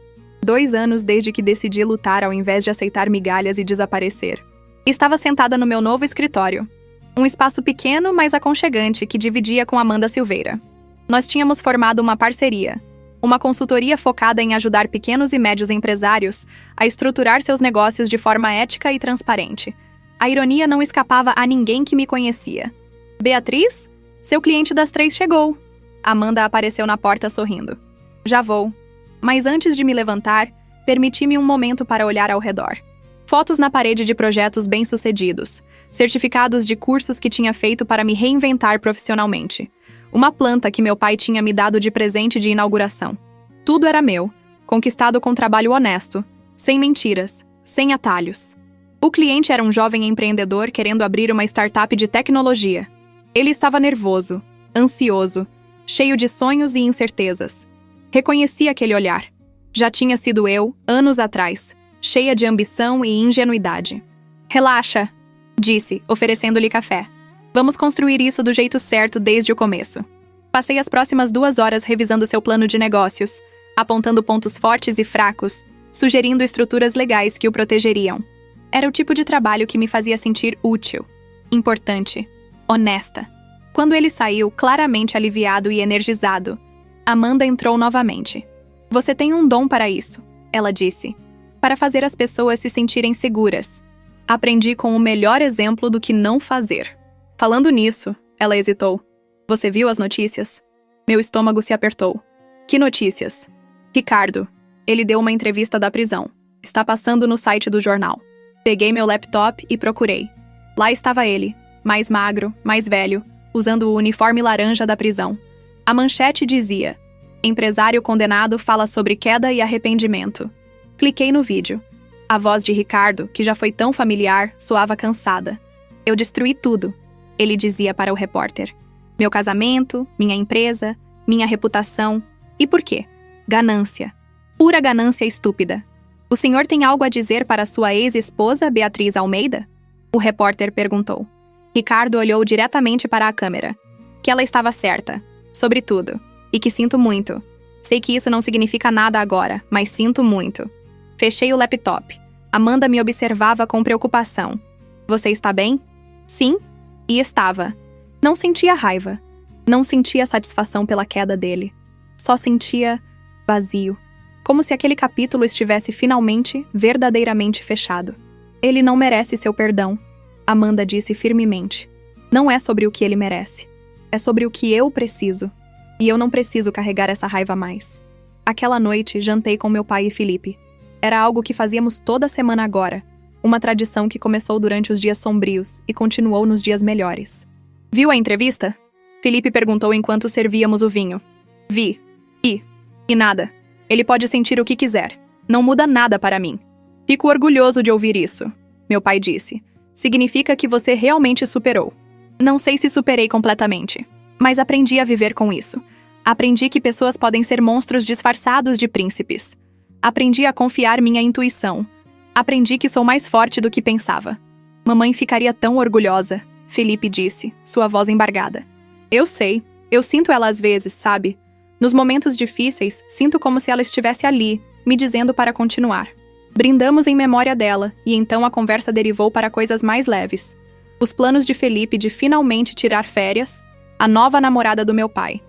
2 anos desde que decidi lutar ao invés de aceitar migalhas e desaparecer. Estava sentada no meu novo escritório. Um espaço pequeno, mas aconchegante, que dividia com Amanda Silveira. Nós tínhamos formado uma parceria. Uma consultoria focada em ajudar pequenos e médios empresários a estruturar seus negócios de forma ética e transparente. A ironia não escapava a ninguém que me conhecia. Beatriz? Seu cliente das 3 chegou. Amanda apareceu na porta sorrindo. Já vou. Mas antes de me levantar, permiti-me um momento para olhar ao redor. Fotos na parede de projetos bem-sucedidos, certificados de cursos que tinha feito para me reinventar profissionalmente. Uma planta que meu pai tinha me dado de presente de inauguração. Tudo era meu, conquistado com trabalho honesto, sem mentiras, sem atalhos. O cliente era um jovem empreendedor querendo abrir uma startup de tecnologia. Ele estava nervoso, ansioso, cheio de sonhos e incertezas. Reconheci aquele olhar. Já tinha sido eu, anos atrás, cheia de ambição e ingenuidade. Relaxa, disse, oferecendo-lhe café. Vamos construir isso do jeito certo desde o começo. Passei as próximas 2 horas revisando seu plano de negócios, apontando pontos fortes e fracos, sugerindo estruturas legais que o protegeriam. Era o tipo de trabalho que me fazia sentir útil, importante, honesta. Quando ele saiu, claramente aliviado e energizado, Amanda entrou novamente. Você tem um dom para isso, ela disse, para fazer as pessoas se sentirem seguras. Aprendi com o melhor exemplo do que não fazer. Falando nisso, ela hesitou. Você viu as notícias? Meu estômago se apertou. Que notícias? Ricardo. Ele deu uma entrevista da prisão. Está passando no site do jornal. Peguei meu laptop e procurei. Lá estava ele, mais magro, mais velho, usando o uniforme laranja da prisão. A manchete dizia: empresário condenado fala sobre queda e arrependimento. Cliquei no vídeo. A voz de Ricardo, que já foi tão familiar, soava cansada. Eu destruí tudo, ele dizia para o repórter. Meu casamento, minha empresa, minha reputação. E por quê? Ganância. Pura ganância estúpida. O senhor tem algo a dizer para sua ex-esposa, Beatriz Almeida? O repórter perguntou. Ricardo olhou diretamente para a câmera. Que ela estava certa, sobre tudo, e que sinto muito. Sei que isso não significa nada agora, mas sinto muito. Fechei o laptop. Amanda me observava com preocupação. Você está bem? Sim, e estava. Não sentia raiva. Não sentia satisfação pela queda dele. Só sentia vazio. como se aquele capítulo estivesse finalmente, verdadeiramente fechado. Ele não merece seu perdão, Amanda disse firmemente. Não é sobre o que ele merece. É sobre o que eu preciso. E eu não preciso carregar essa raiva mais. Aquela noite, jantei com meu pai e Felipe. Era algo que fazíamos toda semana agora. Uma tradição que começou durante os dias sombrios e continuou nos dias melhores. Viu a entrevista? Felipe perguntou enquanto servíamos o vinho. Vi. E nada. Ele pode sentir o que quiser. Não muda nada para mim. Fico orgulhoso de ouvir isso, meu pai disse. Significa que você realmente superou. Não sei se superei completamente, mas aprendi a viver com isso. Aprendi que pessoas podem ser monstros disfarçados de príncipes. Aprendi a confiar minha intuição. Aprendi que sou mais forte do que pensava. Mamãe ficaria tão orgulhosa, Felipe disse, sua voz embargada. Eu sei, eu sinto ela às vezes, sabe? Nos momentos difíceis, sinto como se ela estivesse ali, me dizendo para continuar. Brindamos em memória dela, e então a conversa derivou para coisas mais leves. Os planos de Felipe de finalmente tirar férias, a nova namorada do meu pai.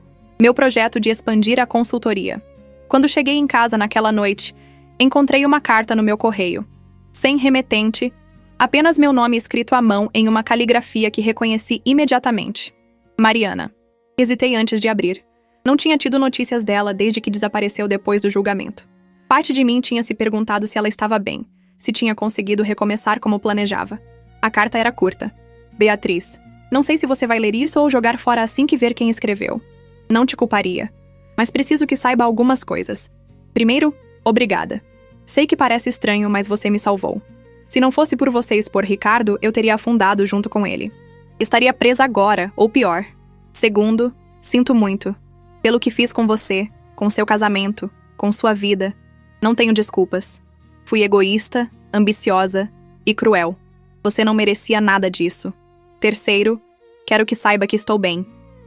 Meu projeto de expandir a consultoria. Quando cheguei em casa naquela noite, encontrei uma carta no meu correio. Sem remetente, apenas meu nome escrito à mão em uma caligrafia que reconheci imediatamente. Mariana. Hesitei antes de abrir. Não tinha tido notícias dela desde que desapareceu depois do julgamento. Parte de mim tinha se perguntado se ela estava bem, se tinha conseguido recomeçar como planejava. A carta era curta. Beatriz, não sei se você vai ler isso ou jogar fora assim que ver quem escreveu. Não te culparia. Mas preciso que saiba algumas coisas. Primeiro, obrigada. Sei que parece estranho, mas você me salvou. Se não fosse por você expor Ricardo, eu teria afundado junto com ele. Estaria presa agora, ou pior. Segundo, sinto muito. Pelo que fiz com você, com seu casamento, com sua vida. Não tenho desculpas. Fui egoísta, ambiciosa e cruel. Você não merecia nada disso. Terceiro, quero que saiba que estou bem.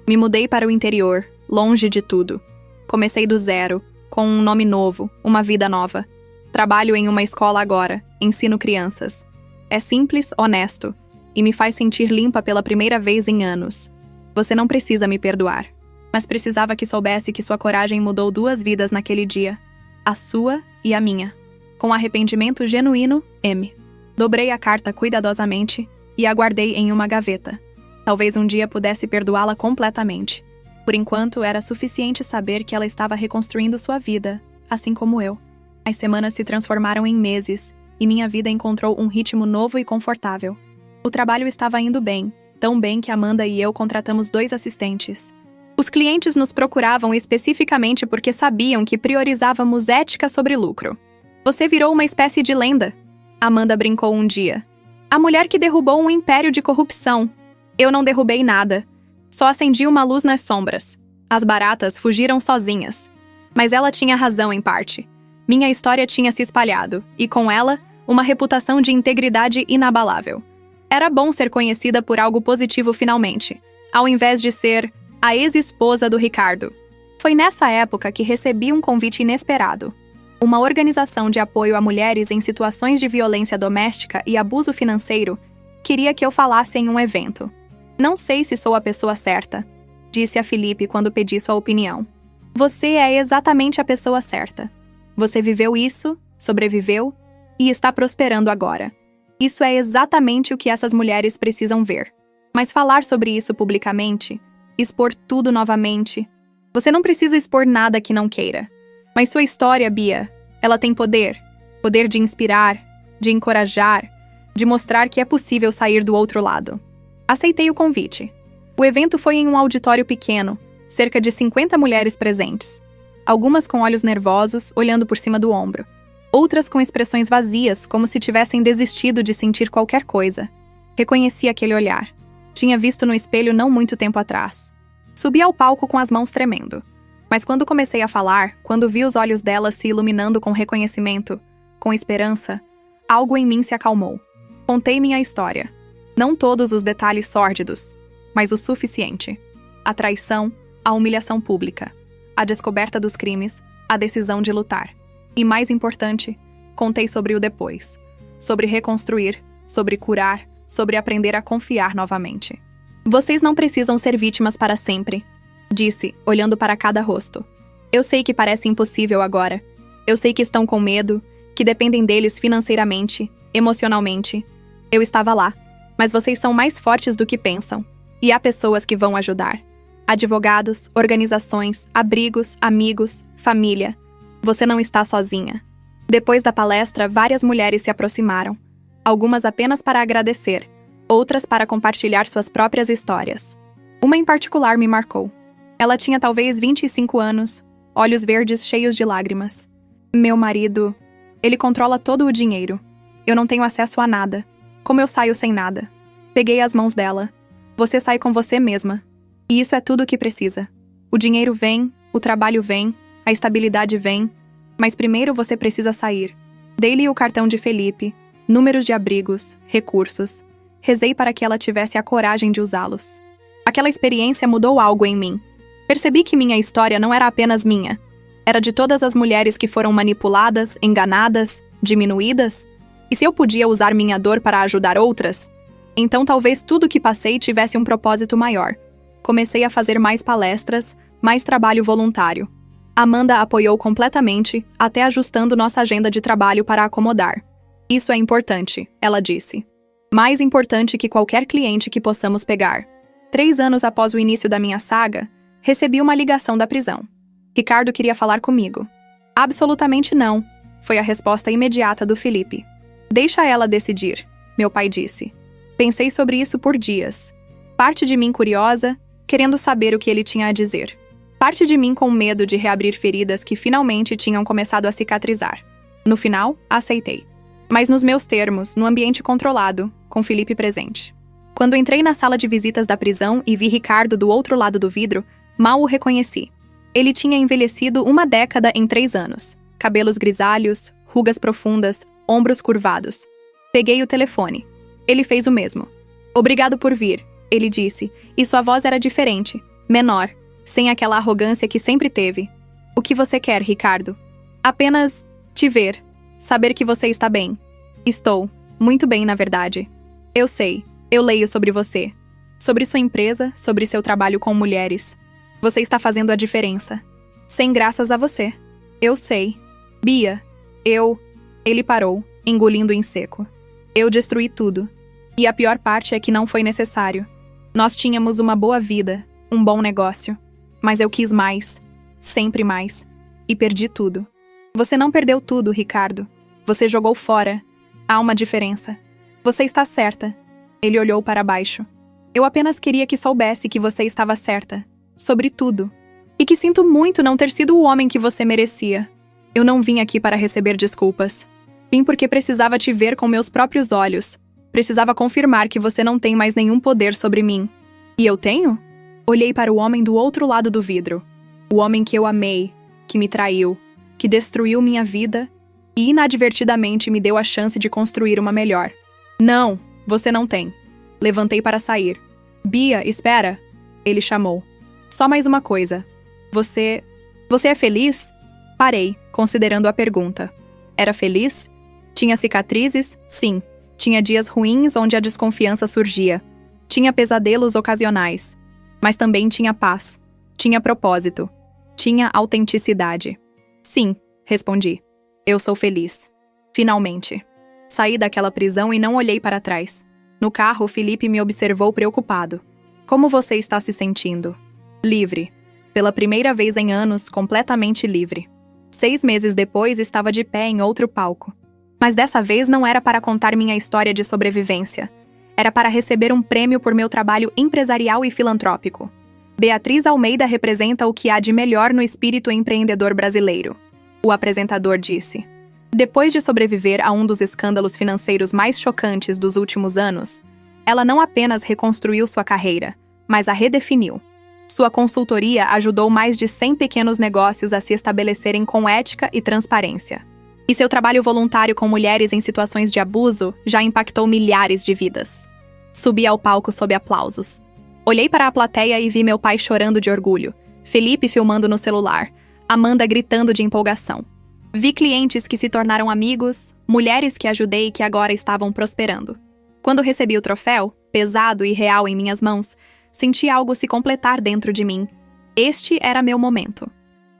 Me mudei para o interior, longe de tudo. Comecei do zero, com um nome novo, uma vida nova. Trabalho em uma escola agora, ensino crianças. É simples, honesto, e me faz sentir limpa pela primeira vez em anos. Você não precisa me perdoar. Mas precisava que soubesse que sua coragem mudou 2 vidas naquele dia. A sua e a minha. Com arrependimento genuíno, M. Dobrei a carta cuidadosamente e a guardei em uma gaveta. Talvez um dia pudesse perdoá-la completamente. Por enquanto, era suficiente saber que ela estava reconstruindo sua vida, assim como eu. As semanas se transformaram em meses, e minha vida encontrou um ritmo novo e confortável. O trabalho estava indo bem, tão bem que Amanda e eu contratamos 2 assistentes. Os clientes nos procuravam especificamente porque sabiam que priorizávamos ética sobre lucro. Você virou uma espécie de lenda, Amanda brincou um dia. A mulher que derrubou um império de corrupção. Eu não derrubei nada. Só acendi uma luz nas sombras. As baratas fugiram sozinhas. Mas ela tinha razão em parte. Minha história tinha se espalhado, e com ela, uma reputação de integridade inabalável. Era bom ser conhecida por algo positivo finalmente, ao invés de ser a ex-esposa do Ricardo. Foi nessa época que recebi um convite inesperado. Uma organização de apoio a mulheres em situações de violência doméstica e abuso financeiro queria que eu falasse em um evento. Não sei se sou a pessoa certa, disse a Felipe quando pedi sua opinião. Você é exatamente a pessoa certa. Você viveu isso, sobreviveu e está prosperando agora. Isso é exatamente o que essas mulheres precisam ver. Mas falar sobre isso publicamente, expor tudo novamente... Você não precisa expor nada que não queira. Mas sua história, Bia, ela tem poder. Poder de inspirar, de encorajar, de mostrar que é possível sair do outro lado. Aceitei o convite. O evento foi em um auditório pequeno, cerca de 50 mulheres presentes. Algumas com olhos nervosos, olhando por cima do ombro. Outras com expressões vazias, como se tivessem desistido de sentir qualquer coisa. Reconheci aquele olhar. Tinha visto no espelho não muito tempo atrás. Subi ao palco com as mãos tremendo. Mas quando comecei a falar, quando vi os olhos dela se iluminando com reconhecimento, com esperança, algo em mim se acalmou. Contei minha história. Não todos os detalhes sórdidos, mas o suficiente. A traição, a humilhação pública, a descoberta dos crimes, a decisão de lutar. E mais importante, contei sobre o depois. Sobre reconstruir, sobre curar, sobre aprender a confiar novamente. Vocês não precisam ser vítimas para sempre, disse, olhando para cada rosto. Eu sei que parece impossível agora. Eu sei que estão com medo, que dependem deles financeiramente, emocionalmente. Eu estava lá, mas vocês são mais fortes do que pensam. E há pessoas que vão ajudar. Advogados, organizações, abrigos, amigos, família. Você não está sozinha. Depois da palestra, várias mulheres se aproximaram. Algumas apenas para agradecer, outras para compartilhar suas próprias histórias. Uma em particular me marcou. Ela tinha talvez 25 anos, olhos verdes cheios de lágrimas. Meu marido, ele controla todo o dinheiro. Eu não tenho acesso a nada. Como eu saio sem nada? Peguei as mãos dela. Você sai com você mesma. E isso é tudo o que precisa. O dinheiro vem, o trabalho vem, a estabilidade vem, mas primeiro você precisa sair. Dei-lhe o cartão de Felipe, números de abrigos, recursos. Rezei para que ela tivesse a coragem de usá-los. Aquela experiência mudou algo em mim. Percebi que minha história não era apenas minha. Era de todas as mulheres que foram manipuladas, enganadas, diminuídas. E se eu podia usar minha dor para ajudar outras, então talvez tudo que passei tivesse um propósito maior. Comecei a fazer mais palestras, mais trabalho voluntário. Amanda apoiou completamente, até ajustando nossa agenda de trabalho para acomodar. Isso é importante, ela disse. Mais importante que qualquer cliente que possamos pegar. 3 anos após o início da minha saga, recebi uma ligação da prisão. Ricardo queria falar comigo. Absolutamente não, foi a resposta imediata do Felipe. Deixa ela decidir, meu pai disse. Pensei sobre isso por dias. Parte de mim curiosa, querendo saber o que ele tinha a dizer. Parte de mim com medo de reabrir feridas que finalmente tinham começado a cicatrizar. No final, aceitei. Mas nos meus termos, no ambiente controlado, com Felipe presente. Quando entrei na sala de visitas da prisão e vi Ricardo do outro lado do vidro, mal o reconheci. Ele tinha envelhecido 1 década em 3 anos. Cabelos grisalhos, rugas profundas, ombros curvados. Peguei o telefone. Ele fez o mesmo. Obrigado por vir, ele disse, e sua voz era diferente, menor, sem aquela arrogância que sempre teve. O que você quer, Ricardo? Apenas te ver, saber que você está bem. Estou, muito bem, na verdade. Eu sei, eu leio sobre você. Sobre sua empresa, sobre seu trabalho com mulheres. Você está fazendo a diferença. Sem graças a você. Eu sei. Bia, Ele parou, engolindo em seco. Eu destruí tudo. E a pior parte é que não foi necessário. Nós tínhamos uma boa vida, um bom negócio. Mas eu quis mais, sempre mais. E perdi tudo. Você não perdeu tudo, Ricardo. Você jogou fora. Há uma diferença. Você está certa. Ele olhou para baixo. Eu apenas queria que soubesse que você estava certa. Sobre tudo. E que sinto muito não ter sido o homem que você merecia. Eu não vim aqui para receber desculpas. Vim porque precisava te ver com meus próprios olhos. Precisava confirmar que você não tem mais nenhum poder sobre mim. E eu tenho? Olhei para o homem do outro lado do vidro. O homem que eu amei, que me traiu, que destruiu minha vida e inadvertidamente me deu a chance de construir uma melhor. Não, você não tem. Levantei para sair. Bia, espera. Ele chamou. Só mais uma coisa. Você é feliz? Parei, considerando a pergunta. Era feliz? Tinha cicatrizes? Sim. Tinha dias ruins onde a desconfiança surgia. Tinha pesadelos ocasionais. Mas também tinha paz. Tinha propósito. Tinha autenticidade. Sim, respondi. Eu sou feliz. Finalmente. Saí daquela prisão e não olhei para trás. No carro, Felipe me observou preocupado. Como você está se sentindo? Livre. Pela primeira vez em anos, completamente livre. 6 meses depois, estava de pé em outro palco. Mas dessa vez não era para contar minha história de sobrevivência. Era para receber um prêmio por meu trabalho empresarial e filantrópico. Beatriz Almeida representa o que há de melhor no espírito empreendedor brasileiro. O apresentador disse. Depois de sobreviver a um dos escândalos financeiros mais chocantes dos últimos anos, ela não apenas reconstruiu sua carreira, mas a redefiniu. Sua consultoria ajudou mais de 100 pequenos negócios a se estabelecerem com ética e transparência. E seu trabalho voluntário com mulheres em situações de abuso já impactou milhares de vidas. Subi ao palco sob aplausos. Olhei para a plateia e vi meu pai chorando de orgulho, Felipe filmando no celular, Amanda gritando de empolgação. Vi clientes que se tornaram amigos, mulheres que ajudei e que agora estavam prosperando. Quando recebi o troféu, pesado e real em minhas mãos, senti algo se completar dentro de mim. Este era meu momento.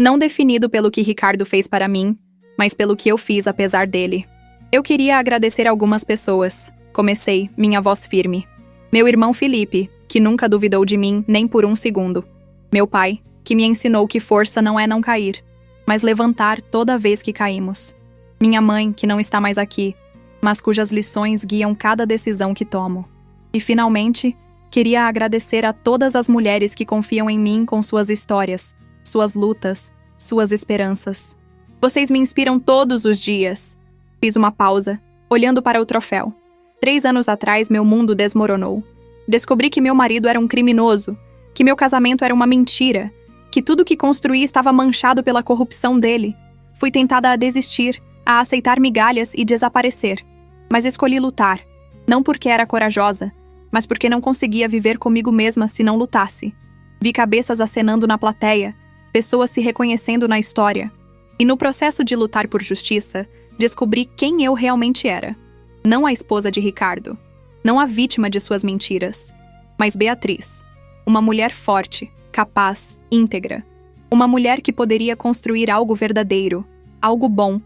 Não definido pelo que Ricardo fez para mim, mas pelo que eu fiz apesar dele. Eu queria agradecer algumas pessoas. Comecei, minha voz firme. Meu irmão Felipe, que nunca duvidou de mim nem por um segundo. Meu pai, que me ensinou que força não é não cair, mas levantar toda vez que caímos. Minha mãe, que não está mais aqui, mas cujas lições guiam cada decisão que tomo. E, finalmente, queria agradecer a todas as mulheres que confiam em mim com suas histórias, suas lutas, suas esperanças. Vocês me inspiram todos os dias. Fiz uma pausa, olhando para o troféu. 3 anos atrás, meu mundo desmoronou. Descobri que meu marido era um criminoso, que meu casamento era uma mentira, que tudo que construí estava manchado pela corrupção dele. Fui tentada a desistir, a aceitar migalhas e desaparecer. Mas escolhi lutar, não porque era corajosa, mas porque não conseguia viver comigo mesma se não lutasse. Vi cabeças acenando na plateia, pessoas se reconhecendo na história. E no processo de lutar por justiça, descobri quem eu realmente era. Não a esposa de Ricardo, não a vítima de suas mentiras, mas Beatriz, uma mulher forte, capaz, íntegra. Uma mulher que poderia construir algo verdadeiro, algo bom,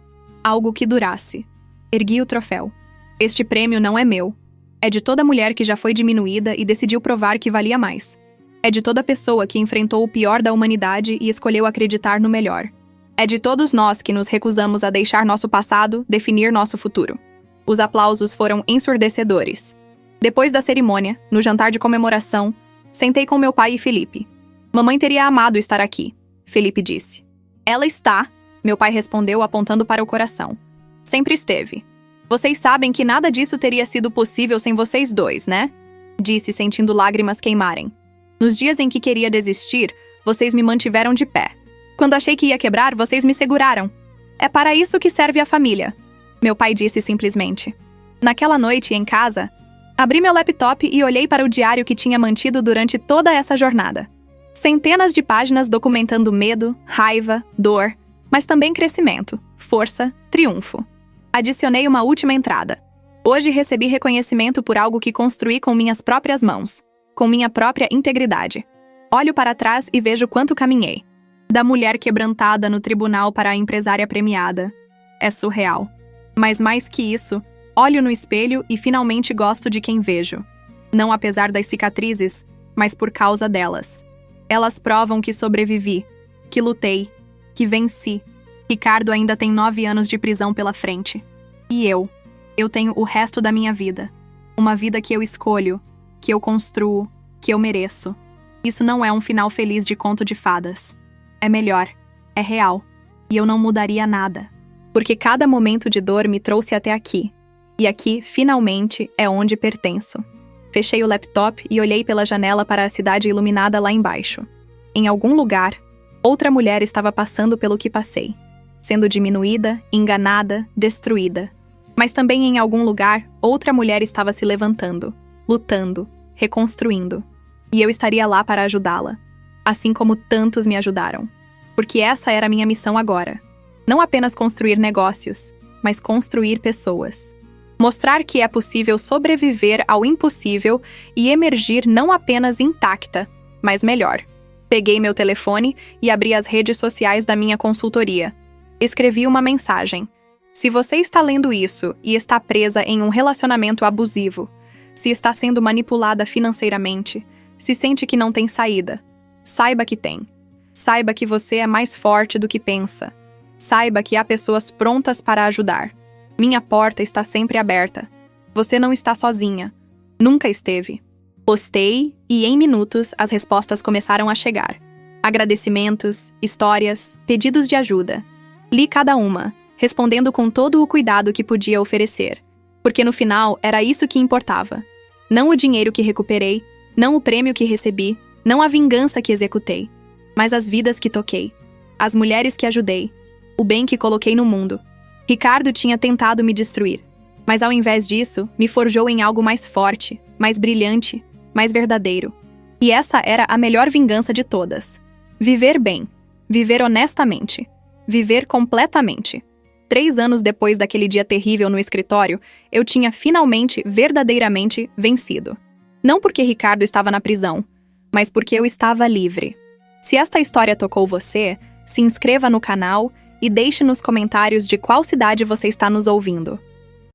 algo que durasse. Ergui o troféu. Este prêmio não é meu. É de toda mulher que já foi diminuída e decidiu provar que valia mais. É de toda pessoa que enfrentou o pior da humanidade e escolheu acreditar no melhor. É de todos nós que nos recusamos a deixar nosso passado definir nosso futuro. Os aplausos foram ensurdecedores. Depois da cerimônia, no jantar de comemoração, sentei com meu pai e Felipe. Mamãe teria amado estar aqui, Felipe disse. Ela está, meu pai respondeu apontando para o coração. Sempre esteve. Vocês sabem que nada disso teria sido possível sem vocês dois, né? Disse, sentindo lágrimas queimarem. Nos dias em que queria desistir, vocês me mantiveram de pé. Quando achei que ia quebrar, vocês me seguraram. É para isso que serve a família, meu pai disse simplesmente. Naquela noite, em casa, abri meu laptop e olhei para o diário que tinha mantido durante toda essa jornada. Centenas de páginas documentando medo, raiva, dor, mas também crescimento, força, triunfo. Adicionei uma última entrada. Hoje recebi reconhecimento por algo que construí com minhas próprias mãos, com minha própria integridade. Olho para trás e vejo quanto caminhei. Da mulher quebrantada no tribunal para a empresária premiada. É surreal. Mas mais que isso, olho no espelho e finalmente gosto de quem vejo. Não apesar das cicatrizes, mas por causa delas. Elas provam que sobrevivi, que lutei, que venci. Ricardo ainda tem 9 anos de prisão pela frente. E eu tenho o resto da minha vida. Uma vida que eu escolho, que eu construo, que eu mereço. Isso não é um final feliz de conto de fadas. É melhor, é real. E eu não mudaria nada. Porque cada momento de dor me trouxe até aqui. E aqui, finalmente, é onde pertenço. Fechei o laptop e olhei pela janela para a cidade iluminada lá embaixo. Em algum lugar, outra mulher estava passando pelo que passei. Sendo diminuída, enganada, destruída. Mas também em algum lugar, outra mulher estava se levantando, lutando, reconstruindo. E eu estaria lá para ajudá-la. Assim como tantos me ajudaram. Porque essa era a minha missão agora. Não apenas construir negócios, mas construir pessoas. Mostrar que é possível sobreviver ao impossível e emergir não apenas intacta, mas melhor. Peguei meu telefone e abri as redes sociais da minha consultoria. Escrevi uma mensagem. Se você está lendo isso e está presa em um relacionamento abusivo, se está sendo manipulada financeiramente, se sente que não tem saída, saiba que tem. Saiba que você é mais forte do que pensa. Saiba que há pessoas prontas para ajudar. Minha porta está sempre aberta. Você não está sozinha. Nunca esteve. Postei e, em minutos, as respostas começaram a chegar. Agradecimentos, histórias, pedidos de ajuda. Li cada uma, respondendo com todo o cuidado que podia oferecer. Porque no final era isso que importava. Não o dinheiro que recuperei, não o prêmio que recebi, não a vingança que executei, mas as vidas que toquei, as mulheres que ajudei, o bem que coloquei no mundo. Ricardo tinha tentado me destruir, mas ao invés disso, me forjou em algo mais forte, mais brilhante, mais verdadeiro. E essa era a melhor vingança de todas. Viver bem, viver honestamente, viver completamente. 3 anos depois daquele dia terrível no escritório, eu tinha finalmente, verdadeiramente, vencido. Não porque Ricardo estava na prisão, mas porque eu estava livre. Se esta história tocou você, se inscreva no canal e deixe nos comentários de qual cidade você está nos ouvindo.